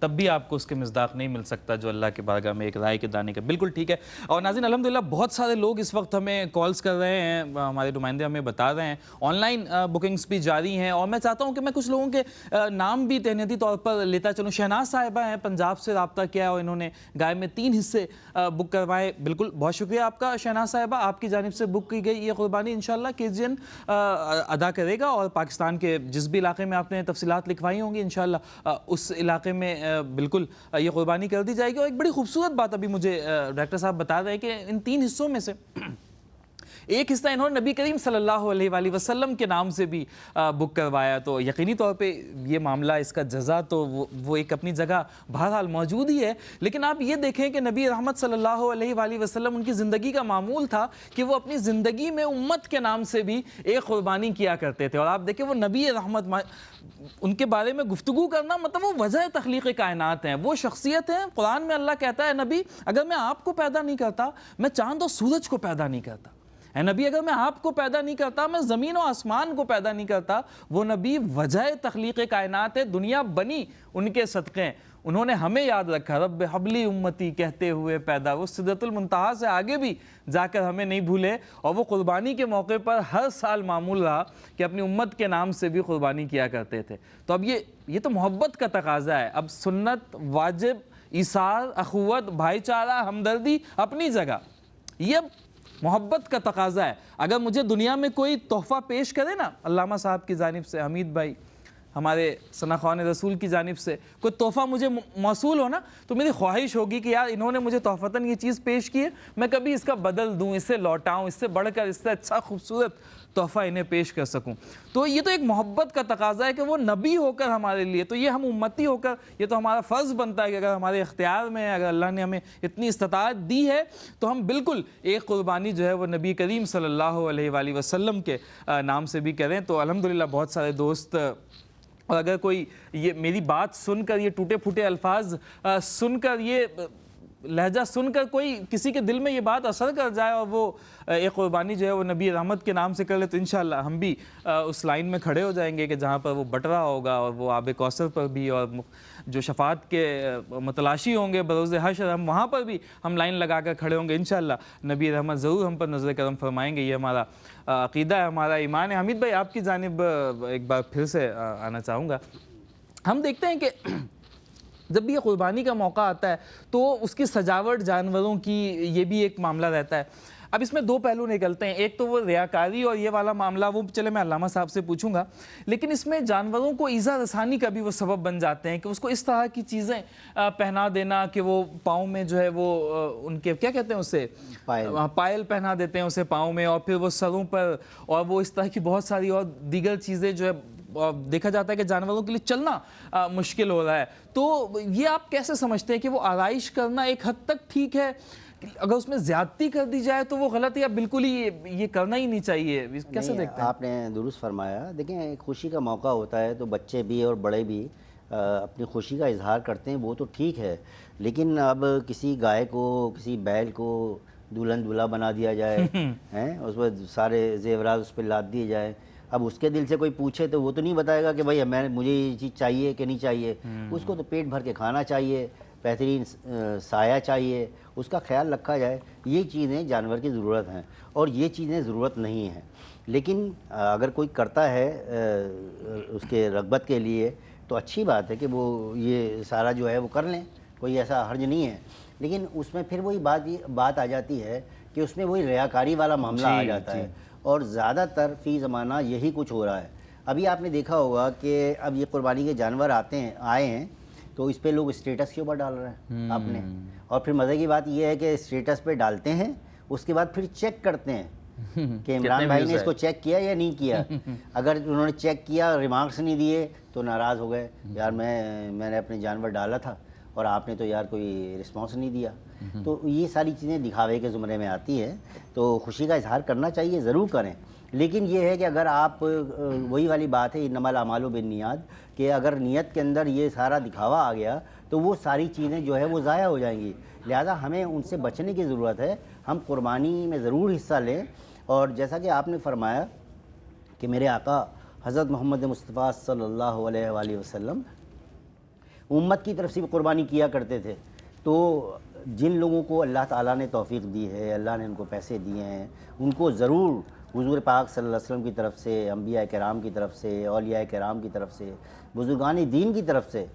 تب بھی آپ کو اس کے مصداق نہیں مل سکتا جو اللہ کے بارگاہ میں ایک رائے کے دانے کا. بالکل ٹھیک ہے. اور ناظرین الحمدللہ بہت سارے لوگ اس وقت ہمیں کالز کر رہے ہیں، ہمارے نمائندے ہمیں بتا رہے ہیں، آن لائن بکنگز بھی جاری ہیں، اور میں چاہتا ہوں کہ میں کچھ لوگوں کے نام بھی تہنیتی طور پر لیتا چلوں. شہناز صاحبہ ہیں، پنجاب سے رابطہ کیا اور انہوں نے گائے میں 3 حصے بک کروائے. بالکل بہت شکریہ آپ کا شہناز صاحبہ، آپ کی جانب سے بک کی گئی یہ قربانی انشاءاللہ KGN ادا کرے گا، اور پاکستان کے جس بھی علاقے میں آپ نے تفصیلات لکھوائی ہوں گی انشاءاللہ اس علاقے میں بالکل یہ قربانی کر دی جائے گی. اور ایک بڑی خوبصورت بات ابھی مجھے ڈاکٹر صاحب بتا رہے ہیں کہ ان 3 حصوں میں سے ایک حصہ انہوں نے نبی کریم صلی اللہ علیہ وآلہ وسلم کے نام سے بھی بک کروایا. تو یقینی طور پہ یہ معاملہ، اس کا جزا تو وہ ایک اپنی جگہ بہرحال موجود ہی ہے. لیکن آپ یہ دیکھیں کہ نبی رحمت صلی اللہ علیہ وآلہ وسلم ان کی زندگی کا معمول تھا کہ وہ اپنی زندگی میں امت کے نام سے بھی ایک قربانی کیا کرتے تھے. اور آپ دیکھیں وہ نبی رحمت، ان کے بارے میں گفتگو کرنا مطلب وہ وجہ تخلیق کائنات ہیں، وہ شخصیت ہیں. قرآن میں اللہ کہتا ہے نبی اگر میں آپ کو پیدا نہیں کرتا میں چاند اور سورج کو پیدا نہیں کرتا. اے نبی اگر میں آپ کو پیدا نہیں کرتا میں زمین و آسمان کو پیدا نہیں کرتا. وہ نبی وجہ تخلیق کائنات ہے، دنیا بنی ان کے صدقے. انہوں نے ہمیں یاد رکھا، رب حبلی امتی کہتے ہوئے پیدا. وہ سدرۃ المنتہا سے آگے بھی جا کر ہمیں نہیں بھولے، اور وہ قربانی کے موقع پر ہر سال معمول رہا کہ اپنی امت کے نام سے بھی قربانی کیا کرتے تھے. تو اب یہ تو محبت کا تقاضا ہے. اب سنت، واجب، ایثار، اخوت، بھائی چارہ، ہمدردی اپنی جگہ، یہ محبت کا تقاضا ہے. اگر مجھے دنیا میں کوئی تحفہ پیش کرے نا، علامہ صاحب کی جانب سے، حمید بھائی ہمارے ثناء رسول کی جانب سے کوئی تحفہ مجھے موصول ہو نا، تو میری خواہش ہوگی کہ یار انہوں نے مجھے تحفتاً یہ چیز پیش کی ہے، میں کبھی اس کا بدل دوں، اس سے لوٹاؤں، اس سے بڑھ کر اس سے اچھا خوبصورت تحفہ انہیں پیش کر سکوں۔ تو یہ تو ایک محبت کا تقاضا ہے کہ وہ نبی ہو کر ہمارے لیے، تو یہ ہم امتی ہو کر یہ تو ہمارا فرض بنتا ہے کہ اگر ہمارے اختیار میں ہے، اگر اللہ نے ہمیں اتنی استطاعت دی ہے تو ہم بالکل ایک قربانی جو ہے وہ نبی کریم صلی اللہ علیہ وآلہ وسلم کے نام سے بھی کریں۔ تو الحمدللہ بہت سارے دوست، اور اگر کوئی یہ میری بات سن کر، یہ ٹوٹے پھوٹے الفاظ سن کر، یہ لہجہ سن کر کوئی کسی کے دل میں یہ بات اثر کر جائے اور وہ ایک قربانی جو ہے وہ نبی رحمت کے نام سے کر لے، تو انشاءاللہ ہم بھی اس لائن میں کھڑے ہو جائیں گے کہ جہاں پر وہ بٹ رہا ہوگا، اور وہ آب کوثر پر بھی، اور جو شفاعت کے متلاشی ہوں گے بروز حشر، ہم وہاں پر بھی ہم لائن لگا کر کھڑے ہوں گے انشاءاللہ۔ نبی رحمت ضرور ہم پر نظر کرم فرمائیں گے، یہ ہمارا عقیدہ ہے، ہمارا ایمان ہے۔ حمید بھائی، آپ کی جانب ایک بار پھر سے آنا چاہوں گا۔ ہم دیکھتے ہیں کہ جب بھی یہ قربانی کا موقع آتا ہے تو اس کی سجاوٹ جانوروں کی، یہ بھی ایک معاملہ رہتا ہے۔ اب اس میں دو پہلو نکلتے ہیں، ایک تو وہ ریاکاری اور یہ والا معاملہ، وہ چلے میں علامہ صاحب سے پوچھوں گا، لیکن اس میں جانوروں کو ایذا رسانی کا بھی وہ سبب بن جاتے ہیں کہ اس کو اس طرح کی چیزیں پہنا دینا کہ وہ پاؤں میں جو ہے وہ ان کے کیا کہتے ہیں اسے، پائل پہنا دیتے ہیں اسے پاؤں میں، اور پھر وہ سروں پر، اور وہ اس طرح کی بہت ساری اور دیگر چیزیں جو ہے دیکھا جاتا ہے کہ جانوروں کے لیے چلنا مشکل ہو رہا ہے۔ تو یہ آپ کیسے سمجھتے ہیں کہ وہ آرائش کرنا ایک حد تک ٹھیک ہے، اگر اس میں زیادتی کر دی جائے تو وہ غلط ہے، یا بالکل ہی یہ کرنا ہی نہیں چاہیے؟ کیسے دیکھتے ہیں؟ آپ نے درست فرمایا۔ دیکھیں، خوشی کا موقع ہوتا ہے تو بچے بھی اور بڑے بھی اپنی خوشی کا اظہار کرتے ہیں، وہ تو ٹھیک ہے، لیکن اب کسی گائے کو، کسی بیل کو دلہن دولہا بنا دیا جائے، اس پر سارے زیورات اس پہ لاد دیے جائے، اب اس کے دل سے کوئی پوچھے تو وہ تو نہیں بتائے گا کہ بھائی مجھے یہ چیز چاہیے کہ نہیں چاہیے۔ اس کو تو پیٹ بھر کے کھانا چاہیے، بہترین سایہ چاہیے، اس کا خیال رکھا جائے۔ یہ چیزیں جانور کی ضرورت ہیں اور یہ چیزیں ضرورت نہیں ہیں، لیکن اگر کوئی کرتا ہے اس کے رغبت کے لیے تو اچھی بات ہے کہ وہ یہ سارا جو ہے وہ کر لیں، کوئی ایسا حرج نہیں ہے، لیکن اس میں پھر وہی بات آ جاتی ہے کہ اس میں وہی ریاکاری والا معاملہ آ جاتا ہے، اور زیادہ تر فی زمانہ یہی کچھ ہو رہا ہے۔ ابھی آپ نے دیکھا ہوگا کہ اب یہ قربانی کے جانور آئے ہیں تو اس پہ لوگ اسٹیٹس کے اوپر ڈال رہے ہیں آپ نے، اور پھر مزے کی بات یہ ہے کہ اسٹیٹس پہ ڈالتے ہیں، اس کے بعد پھر چیک کرتے ہیں کہ عمران بھائی نے اس کو چیک کیا یا نہیں کیا۔ اگر انہوں نے چیک کیا، ریمارکس نہیں دیے تو ناراض ہو گئے، یار میں نے اپنے جانور ڈالا تھا اور آپ نے تو یار کوئی رسپانس نہیں دیا۔ تو یہ ساری چیزیں دکھاوے کے زمرے میں آتی ہے، تو خوشی کا اظہار کرنا چاہیے، ضرور کریں، لیکن یہ ہے کہ اگر آپ وہی والی بات ہے انما الاعمال بالنیات، کہ اگر نیت کے اندر یہ سارا دکھاوا آ گیا تو وہ ساری چیزیں جو ہے وہ ضائع ہو جائیں گی، لہذا ہمیں ان سے بچنے کی ضرورت ہے۔ ہم قربانی میں ضرور حصہ لیں، اور جیسا کہ آپ نے فرمایا کہ میرے آقا حضرت محمد مصطفیٰ صلی اللہ علیہ وآلہ وسلم امت کی طرف سے قربانی کیا کرتے تھے، تو جن لوگوں کو اللہ تعالیٰ نے توفیق دی ہے، اللہ نے ان کو پیسے دیے ہیں، ان کو ضرور حضور پاک صلی اللہ علیہ وسلم کی طرف سے، انبیاء کرام کی طرف سے، اولیاء کرام کی طرف سے، بزرگان دین کی طرف سے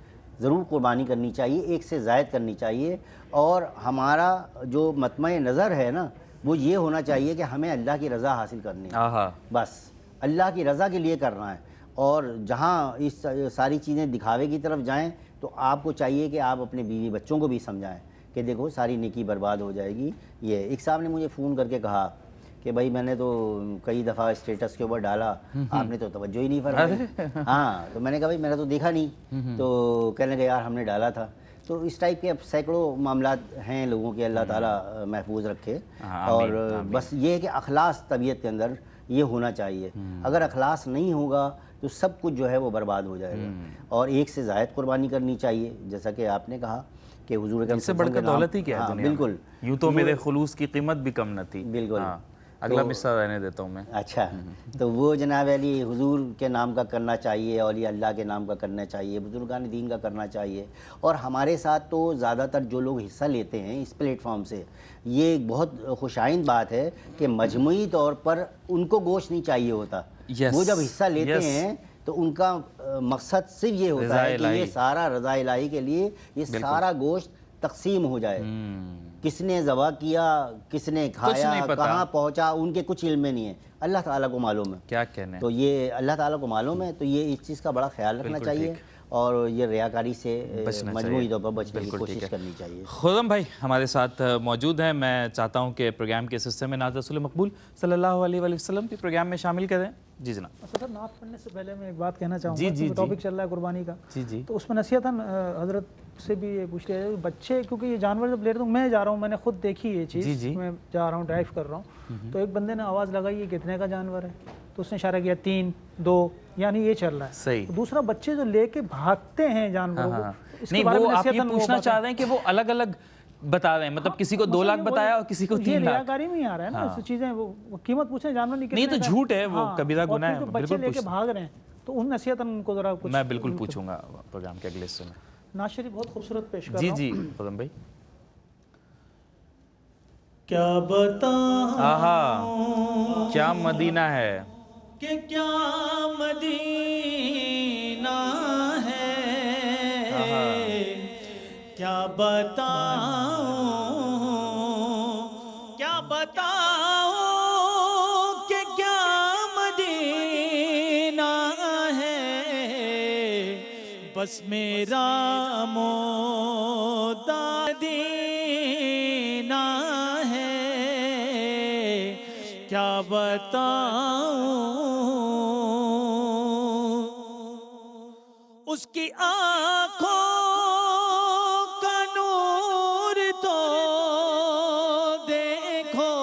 ضرور قربانی کرنی چاہیے، ایک سے زائد کرنی چاہیے، اور ہمارا جو مطمع نظر ہے نا وہ یہ ہونا چاہیے کہ ہمیں اللہ کی رضا حاصل کرنی ہے، بس اللہ کی رضا کے لیے کرنا ہے۔ اور جہاں اس ساری چیزیں دکھاوے کی طرف جائیں تو آپ کو چاہیے کہ آپ اپنے بیوی بچوں کو بھی سمجھائیں کہ دیکھو ساری نیکی برباد ہو جائے گی۔ یہ ایک صاحب نے مجھے فون کر کے کہا کہ بھائی میں نے تو کئی دفعہ اسٹیٹس کے اوپر ڈالا، آپ نے تو توجہ ہی نہیں فرمائی۔ ہاں، تو میں نے کہا بھائی میں نے تو دیکھا نہیں، تو کہنے لگے یار ہم نے ڈالا تھا۔ تو اس ٹائپ کے اب سینکڑوں معاملات ہیں لوگوں کے، اللہ تعالیٰ محفوظ رکھے۔ اور بس یہ ہے کہ اخلاص طبیعت کے اندر یہ ہونا چاہیے، اگر اخلاص نہیں ہوگا تو سب کچھ جو ہے وہ برباد ہو جائے گا۔ اور ایک سے زائد قربانی کرنی چاہیے، جیسا کہ آپ نے کہا کہ حضور اس سے بڑھ کر دولت ہی کیا ہے دنیا میں؟ بالکل، یوں تو میرے خلوص کی قیمت بھی کم نہ تھی۔ بالکل، اگلا مصرع رہنے دیتا ہوں میں۔ اچھا، تو وہ جناب علی حضور کے نام کا کرنا چاہیے، اولیاء اللہ کے نام کا کرنا چاہیے، بزرگان دین کا کرنا چاہیے۔ اور ہمارے ساتھ تو زیادہ تر جو لوگ حصہ لیتے ہیں اس پلیٹ فارم سے، یہ ایک بہت خوش آئند بات ہے کہ مجموعی طور پر ان کو گوشت نہیں چاہیے ہوتا۔ وہ جب حصہ لیتے ہیں تو ان کا مقصد صرف یہ ہوتا ہے کہ یہ سارا رضا الہی کے لیے یہ سارا گوشت تقسیم ہو جائے۔ کس نے ذبح کیا، کس نے کھایا، کہاں پہنچا، ان کے کچھ علم میں نہیں ہے، اللہ تعالیٰ کو معلوم ہے. کیا کہنے، تو یہ اللہ تعالیٰ کو معلوم ہے، تو یہ اس چیز کا بڑا خیال رکھنا چاہیے اور یہ ریاکاری سے مجموعی طور پر بچنے کی کوشش کرنی چاہیے. خرم بھائی ہمارے ساتھ موجود ہیں. میں چاہتا ہوں کہ پروگرام کے اس حصے میں نعت رسول مقبول صلی اللہ علیہ وآلہ وسلم کی پروگرام میں شامل کریں. جی جناب. سر نعت پڑھنے سے پہلے میں ایک بات کہنا چاہوں گا. ٹاپک چل رہا ہے قربانی کا، تو اس میں نصیحتاً حضرت سے بھی یہ پوچھ رہے ہیں بچے، کیونکہ یہ جانور جب لیتے ہیں، میں جا رہا ہوں، میں نے خود دیکھی یہ چیز، میں جا رہا ہوں ڈرائیو کر رہا ہوں، تو ایک بندے نے آواز لگائی یہ کتنے کا جانور ہے، تو اس نے اشارہ کیا 3 2، یعنی یہ چل رہا ہے. صحیح. دوسرا بچے جو لے کے بھاگتے ہیں جانوروں کو، نہیں وہ آپ یہ پوچھنا چاہ رہے ہیں کہ وہ الگ الگ بتا رہے ہیں، مطلب کسی کو 2 لاکھ بتایا اور کسی کو 3 لاکھ. یہ ریاکاری میں ہی آ رہا ہے نا ایسی چیزیں. وہ قیمت پوچھیں جانور نہیں تو جھوٹ ہے، وہ کبیرہ گناہ ہے. بچے لے کے بھاگ رہے ہیں تو ان نصیحت ان کو ذرا کچھ میں بالکل پوچھوں گا پروگرام کے اگلے حصے میں. نعت شریف بہت خوبصورت پیش کر رہا جی ہوں. جی خرم بھائی. کیا بتاؤں آہا کیا مدینہ ہے، کہ کیا مدینہ ہے، کیا بتاؤں، کیا بتاؤں کہ کیا مدینہ ہے، بس میرا مدینہ ہے، کیا بتاؤں اس کی آنکھوں کا نور تو دیکھو،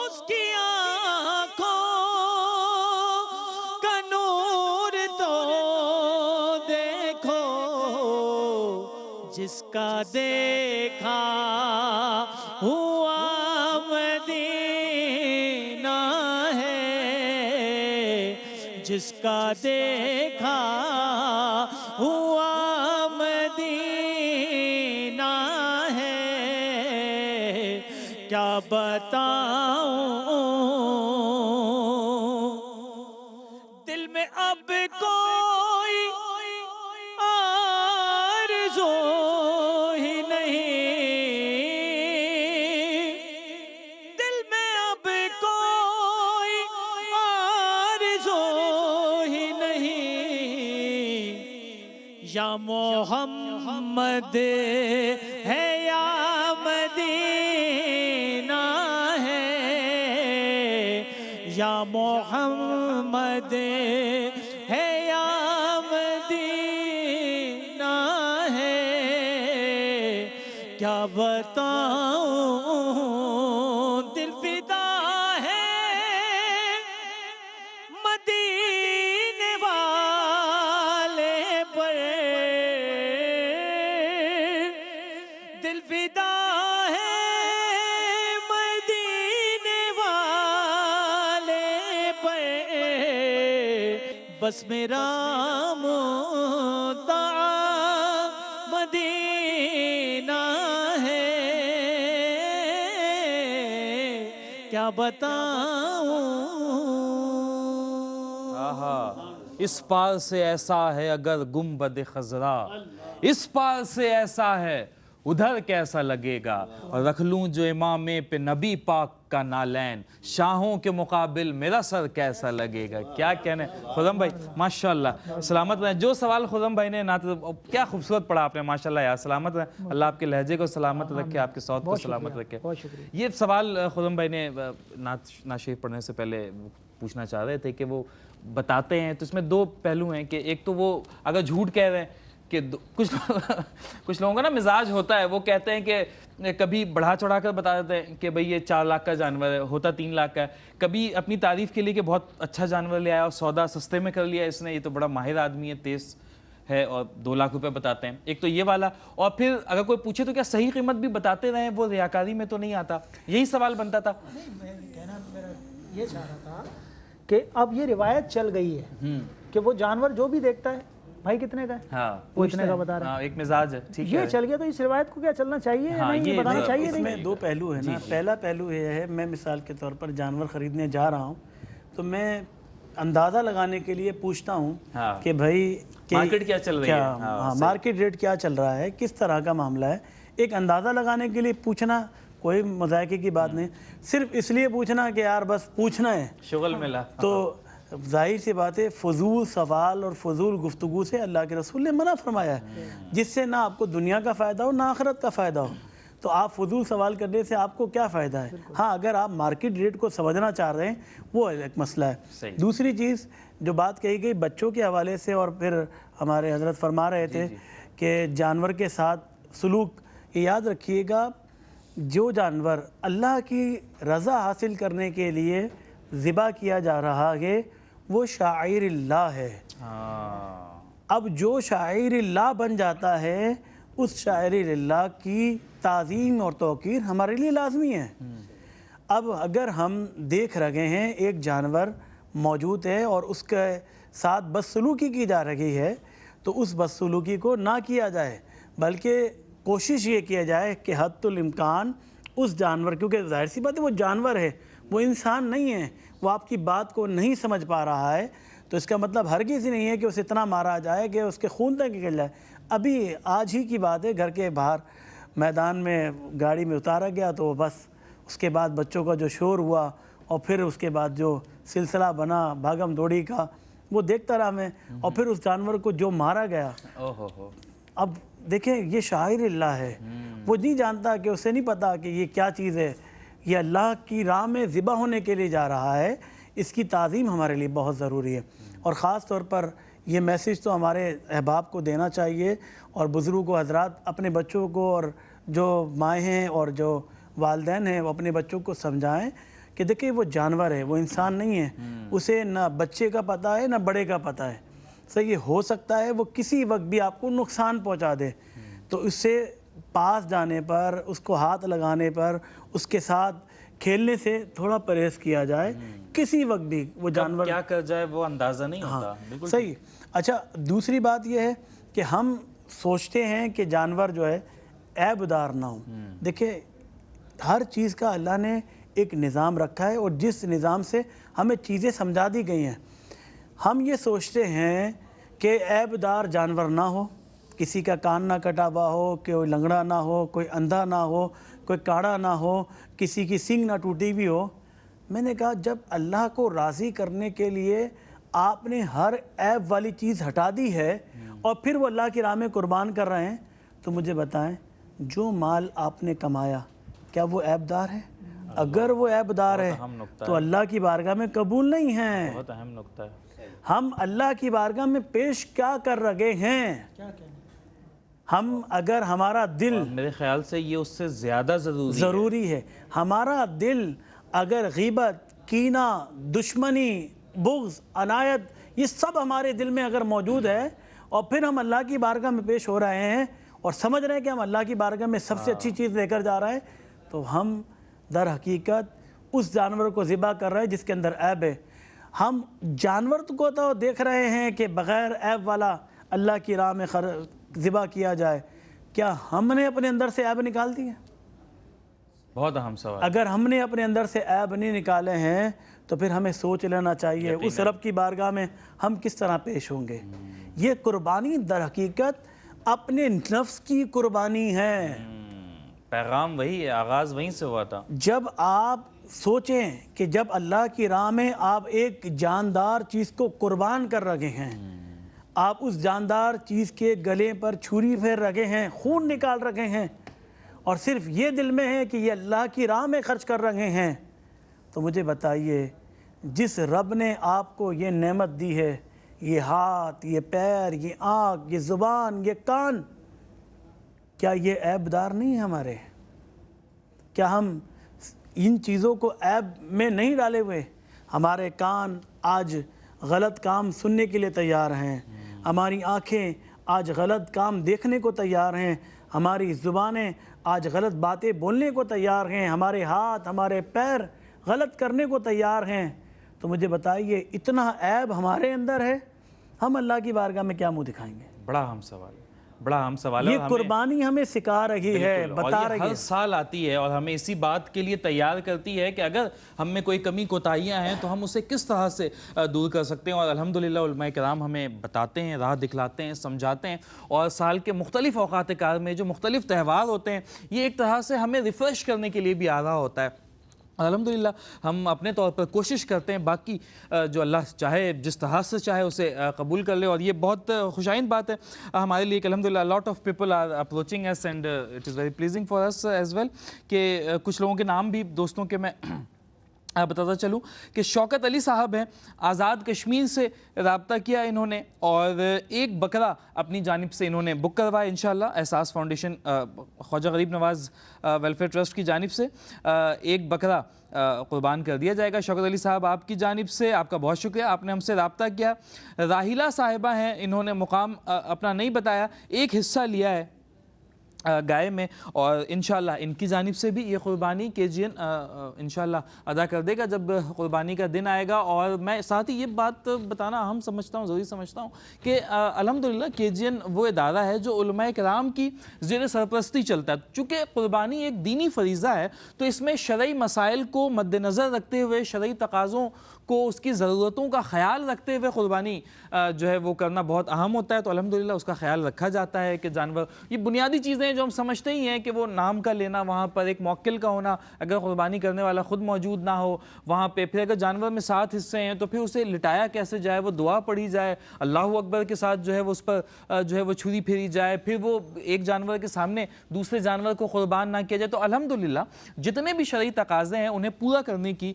اس کی آنکھوں کا نور تو دیکھو، جس کا دیکھا ہوا مدینہ ہے، جس کا دیکھا ہوا مدینہ ہے، کیا بتاؤں دل میں اب کوئی آرزو ہی نہیں، دل میں اب کوئی آرزو ہی نہیں، یا محمد ہے یا مدینہ ہے، یا محمد ہے یا مدینہ ہے، کیا بتاؤں دل فدا ہے مدینے والے پر، دل فدا ہے مدینے والے پر، بس میرا مدعا مدینہ ہے، کیا بتاؤں. آہا اس پار سے ایسا ہے اگر گنبد خضرا، اس پار سے ایسا ہے ادھر کیسا لگے گا، اور رکھ لوں جو امام پہ نبی پاک کا نالین، شاہوں کے مقابل میرا سر کیسا لگے گا. کیا کہنے خرم بھائی، ماشاءاللہ سلامت رہیں. جو سوال خرم بھائی نے نعت کیا خوبصورت پڑھا آپ نے، ماشاءاللہ یار. سلامت رہیں، اللہ آپ کے لہجے کو سلامت رکھے، آپ کے صوت کو سلامت رکھے. یہ سوال خرم بھائی نے نعت شریف پڑھنے سے پہلے پوچھنا چاہ رہے تھے کہ وہ بتاتے ہیں، تو اس میں 2 پہلو ہیں کہ ایک تو وہ اگر جھوٹ کہہ رہے ہیں کہ کچھ لوگوں کا نا مزاج ہوتا ہے، وہ کہتے ہیں کہ کبھی بڑھا چڑھا کر بتا دیتے ہیں کہ بھئی یہ 4 لاکھ کا جانور ہے، ہوتا 3 لاکھ کا ہے. کبھی اپنی تعریف کے لیے کہ بہت اچھا جانور لے آیا اور سودا سستے میں کر لیا اس نے، یہ تو بڑا ماہر آدمی ہے، تیز ہے، اور 2 لاکھ روپے بتاتے ہیں. ایک تو یہ والا، اور پھر اگر کوئی پوچھے تو کیا صحیح قیمت بھی بتاتے رہیں، وہ ریاکاری میں تو نہیں آتا؟ یہی سوال بنتا تھا. میں کہنا میرا یہ چاہ رہا تھا کہ اب یہ روایت چل گئی ہے کہ وہ جانور جو بھی دیکھتا ہے بھائی کتنے کا ہے، وہ اتنے کا بتا رہا ہے. ایک مزاج ہے، ٹھیک ہے. یہ چل گیا تو اس روایت کو کیا چلنا چاہیے نہیں، یہ بتانا چاہیے اس میں نہیں. 2 پہلو ہیں نا. پہلا پہلو یہ ہے، میں مثال کے طور پر جانور خریدنے جا رہا ہوں تو میں اندازہ لگانے کے لیے پوچھتا ہوں ہاں کہ بھائی مارکیٹ کیا چل رہی ہے، ہاں مارکیٹ ریٹ کیا چل رہا ہے، کس طرح کا معاملہ ہے، ایک اندازہ لگانے کے لیے پوچھنا کوئی مذائقے کی بات نہیں، صرف اس لیے پوچھنا کہ یار بس پوچھنا ہے شغل ملا تو ظاہر سی بات ہے فضول سوال اور فضول گفتگو سے اللہ کے رسول نے منع فرمایا ہے، جس سے نہ آپ کو دنیا کا فائدہ ہو نہ آخرت کا فائدہ ہو، تو آپ فضول سوال کرنے سے آپ کو کیا فائدہ ہے؟ ہاں اگر آپ مارکیٹ ریٹ کو سمجھنا چاہ رہے ہیں وہ ایک مسئلہ ہے۔ دوسری چیز جو بات کہی گئی بچوں کے حوالے سے، اور پھر ہمارے حضرت فرما رہے تھے کہ جانور کے ساتھ سلوک، یہ یاد رکھیے گا جو جانور اللہ کی رضا حاصل کرنے کے لیے ذبح کیا جا رہا ہے وہ شاعر اللہ ہے۔ اب جو شاعر اللہ بن جاتا ہے اس شاعر اللہ کی تعظیم اور توقیر ہمارے لیے لازمی ہے۔ اب اگر ہم دیکھ رہے ہیں ایک جانور موجود ہے اور اس کے ساتھ بدسلوکی کی جا رہی ہے تو اس بدسلوکی کو نہ کیا جائے، بلکہ کوشش یہ کیا جائے کہ حد الامکان اس جانور، کیونکہ ظاہر سی بات ہے وہ جانور ہے، وہ انسان نہیں ہے، وہ آپ کی بات کو نہیں سمجھ پا رہا ہے، تو اس کا مطلب ہرگز ہی نہیں ہے کہ اسے اتنا مارا جائے کہ اس کے خون تک نکل جائے۔ ابھی آج ہی کی بات ہے، گھر کے باہر میدان میں گاڑی میں اتارا گیا تو بس اس کے بعد بچوں کا جو شور ہوا اور پھر اس کے بعد جو سلسلہ بنا بھاگم دوڑی کا وہ دیکھتا رہا میں، اور پھر اس جانور کو جو مارا گیا، اب دیکھیں یہ شاعر اللہ ہے، وہ نہیں جانتا کہ اسے نہیں پتا کہ یہ کیا چیز ہے، یہ اللہ کی راہ میں ذبح ہونے کے لیے جا رہا ہے، اس کی تعظیم ہمارے لیے بہت ضروری ہے۔ اور خاص طور پر یہ میسیج تو ہمارے احباب کو دینا چاہیے، اور بزرگ و حضرات اپنے بچوں کو، اور جو مائیں ہیں اور جو والدین ہیں وہ اپنے بچوں کو سمجھائیں کہ دیکھیں وہ جانور ہے، وہ انسان نہیں ہے، اسے نہ بچے کا پتہ ہے نہ بڑے کا پتہ ہے، صحیح ہو سکتا ہے وہ کسی وقت بھی آپ کو نقصان پہنچا دے، تو اس سے پاس جانے پر، اس کو ہاتھ لگانے پر، اس کے ساتھ کھیلنے سے تھوڑا پرہیز کیا جائے، کسی وقت بھی وہ جانور کیا کر جائے وہ اندازہ نہیں ہوتا۔ صحیح۔ اچھا دوسری بات یہ ہے کہ ہم سوچتے ہیں کہ جانور جو ہے عیب دار نہ ہو، دیکھیں ہر چیز کا اللہ نے ایک نظام رکھا ہے، اور جس نظام سے ہمیں چیزیں سمجھا دی گئی ہیں، ہم یہ سوچتے ہیں کہ عیب دار جانور نہ ہو، کسی کا کان نہ کٹا ہوا ہو، کوئی لنگڑا نہ ہو، کوئی اندھا نہ ہو، کوئی کاڑا نہ ہو، کسی کی سینگ نہ ٹوٹی ہوئی ہو۔ میں نے کہا جب اللہ کو راضی کرنے کے لیے آپ نے ہر عیب والی چیز ہٹا دی ہے اور پھر وہ اللہ کی راہ میں قربان کر رہے ہیں، تو مجھے بتائیں جو مال آپ نے کمایا کیا وہ عیب دار ہے؟ اگر وہ عیب دار ہے تو اللہ کی بارگاہ میں قبول نہیں ہے۔ بہت اہم نقطہ ہے۔ ہم اللہ کی بارگاہ میں پیش کیا کر رہے ہیں؟ ہم اگر ہمارا دل، میرے خیال سے یہ اس سے زیادہ ضروری ہے، ہمارا دل اگر غیبت، کینہ، دشمنی، بغض، عنایت، یہ سب ہمارے دل میں اگر موجود ہے، اور پھر ہم اللہ کی بارگاہ میں پیش ہو رہے ہیں اور سمجھ رہے ہیں کہ ہم اللہ کی بارگاہ میں سب سے اچھی چیز لے کر جا رہے ہیں، تو ہم در حقیقت اس جانور کو ذبح کر رہے ہیں جس کے اندر عیب ہے۔ ہم جانور کو تو دیکھ رہے ہیں کہ بغیر عیب والا اللہ کی راہ میں ذبح کیا جائے، کیا ہم نے اپنے اندر سے عیب نکال دی ہے؟ بہت اہم سوال۔ اگر ہم نے اپنے اندر سے عیب نہیں نکالے ہیں تو پھر ہمیں سوچ لینا چاہیے اس رب کی بارگاہ میں ہم کس طرح پیش ہوں گے۔ یہ قربانی در حقیقت اپنے نفس کی قربانی ہے۔ پیغام وہی ہے، آغاز وہیں سے ہوا تھا۔ جب آپ سوچیں کہ جب اللہ کی راہ میں آپ ایک جاندار چیز کو قربان کر رہے ہیں، آپ اس جاندار چیز کے گلے پر چھری پھیر رہے ہیں، خون نکال رہے ہیں، اور صرف یہ دل میں ہے کہ یہ اللہ کی راہ میں خرچ کر رہے ہیں، تو مجھے بتائیے جس رب نے آپ کو یہ نعمت دی ہے، یہ ہاتھ، یہ پیر، یہ آنکھ، یہ زبان، یہ کان، کیا یہ عیب دار نہیں ہے ہمارے؟ کیا ہم ان چیزوں کو عیب میں نہیں ڈالے ہوئے؟ ہمارے کان آج غلط کام سننے کے لیے تیار ہیں، ہماری آنکھیں آج غلط کام دیکھنے کو تیار ہیں، ہماری زبانیں آج غلط باتیں بولنے کو تیار ہیں، ہمارے ہاتھ، ہمارے پیر غلط کرنے کو تیار ہیں، تو مجھے بتائیے اتنا عیب ہمارے اندر ہے، ہم اللہ کی بارگاہ میں کیا منہ دکھائیں گے؟ بڑا اہم سوال ہے۔ بڑا اہم سوال ہے. یہ قربانی ہمیں سکھا رہی ہے, بتا رہی ہے, ہر سال آتی ہے اور ہمیں اسی بات کے لیے تیار کرتی ہے کہ اگر ہم میں کوئی کمی کوتاہیاں ہیں تو ہم اسے کس طرح سے دور کر سکتے ہیں. اور الحمدللہ علماء کرام ہمیں بتاتے ہیں, راہ دکھلاتے ہیں, سمجھاتے ہیں. اور سال کے مختلف اوقات کار میں جو مختلف تہوار ہوتے ہیں یہ ایک طرح سے ہمیں ریفریش کرنے کے لیے بھی آ رہا ہوتا ہے. الحمدللہ ہم اپنے طور پر کوشش کرتے ہیں, باقی جو اللہ چاہے جس طرح سے چاہے اسے قبول کر لے. اور یہ بہت خوشائند بات ہے ہمارے لیے کہ الحمدللہ lot of people are approaching us and it is very pleasing for us as well کہ کچھ لوگوں کے نام بھی دوستوں کے میں بتاتا چلوں کہ شوکت علی صاحب ہیں, آزاد کشمیر سے رابطہ کیا انہوں نے اور ایک بکرا اپنی جانب سے انہوں نے بک کروایا انشاءاللہ احساس فاؤنڈیشن خواجہ غریب نواز ویلفیئر ٹرسٹ کی جانب سے ایک بکرا قربان کر دیا جائے گا. شوکت علی صاحب آپ کی جانب سے آپ کا بہت شکریہ, آپ نے ہم سے رابطہ کیا. راحیلہ صاحبہ ہیں, انہوں نے مقام اپنا نہیں بتایا, ایک حصہ لیا ہے گائے میں اور انشاءاللہ ان کی جانب سے بھی یہ قربانی KGN انشاءاللہ ادا کر دے گا جب قربانی کا دن آئے گا. اور میں ساتھ ہی یہ بات بتانا اہم سمجھتا ہوں, ضروری سمجھتا ہوں کہ الحمدللہ KGN وہ ادارہ ہے جو علماء کرام کی زیر سرپرستی چلتا ہے. چونکہ قربانی ایک دینی فریضہ ہے تو اس میں شرعی مسائل کو مد نظر رکھتے ہوئے, شرعی تقاضوں کو, اس کی ضرورتوں کا خیال رکھتے ہوئے قربانی جو ہے وہ کرنا بہت اہم ہوتا ہے. تو الحمدللہ اس کا خیال رکھا جاتا ہے کہ جانور, یہ بنیادی چیزیں جو ہم سمجھتے ہی ہیں کہ وہ نام کا لینا, وہاں پر ایک موکل کا ہونا, اگر قربانی کرنے والا خود موجود نہ ہو وہاں پہ, پھر اگر جانور میں 7 حصے ہیں تو پھر اسے لٹایا کیسے جائے, وہ دعا پڑھی جائے, اللہ اکبر کے ساتھ جو ہے وہ اس پر جو ہے وہ چھری پھیری جائے, پھر وہ ایک جانور کے سامنے دوسرے جانور کو قربان نہ کیا جائے. تو الحمدللہ جتنے بھی شرعی تقاضے ہیں انہیں پورا کرنے کی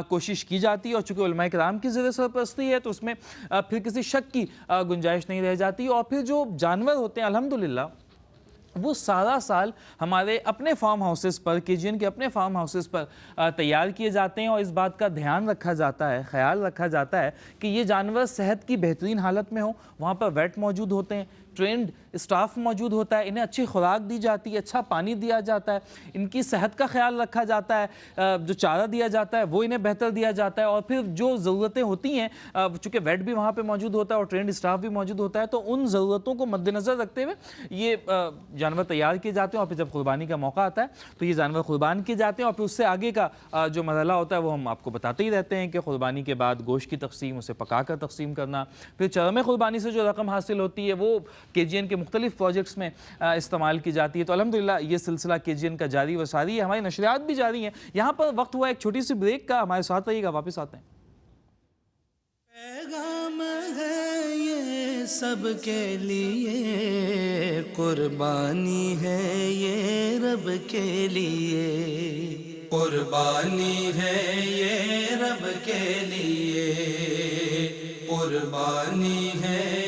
کوشش کی جاتی ہے. اور چونکہ علماء کرام کی زیر سرپرستی ہے تو اس میں پھر کسی شک کی گنجائش نہیں رہ جاتی. اور پھر جو جانور ہوتے ہیں الحمدللہ وہ سارا سال ہمارے اپنے فارم ہاؤسز پر, KGN کے اپنے فارم ہاؤسز پر تیار کیے جاتے ہیں. اور اس بات کا دھیان رکھا جاتا ہے, خیال رکھا جاتا ہے کہ یہ جانور صحت کی بہترین حالت میں ہوں. وہاں پر ویٹ موجود ہوتے ہیں, ٹرینڈ اسٹاف موجود ہوتا ہے, انہیں اچھی خوراک دی جاتی ہے, اچھا پانی دیا جاتا ہے, ان کی صحت کا خیال رکھا جاتا ہے, جو چارہ دیا جاتا ہے وہ انہیں بہتر دیا جاتا ہے. اور پھر جو ضرورتیں ہوتی ہیں, چونکہ ویٹ بھی وہاں پہ موجود ہوتا ہے اور ٹرینڈ اسٹاف بھی موجود ہوتا ہے, تو ان ضرورتوں کو مد نظر رکھتے ہوئے یہ جانور تیار کیے جاتے ہیں. اور پھر جب قربانی کا موقع آتا ہے تو یہ جانور قربان کیے جاتے ہیں. اور پھر اس سے آگے کا جو مرحلہ ہوتا ہے وہ ہم آپ کو بتاتے ہی رہتے ہیں کہ قربانی کے بعد گوشت کی تقسیم, اسے پکا کر تقسیم کرنا, پھر چرم قربانی سے جو رقم حاصل ہوتی ہے وہ KGN کے مختلف پروجیکٹس میں استعمال کی جاتی ہے. تو الحمدللہ یہ سلسلہ KGN کا جاری و ساری ہے, ہماری نشریات بھی جاری ہیں. یہاں پر وقت ہوا ایک چھوٹی سی بریک کا, ہمارے ساتھ رہیے گا, واپس آتے ہیں. پیغام ہے یہ سب کے لیے, قربانی ہے یہ رب کے لیے, قربانی ہے یہ رب کے لیے, قربانی ہے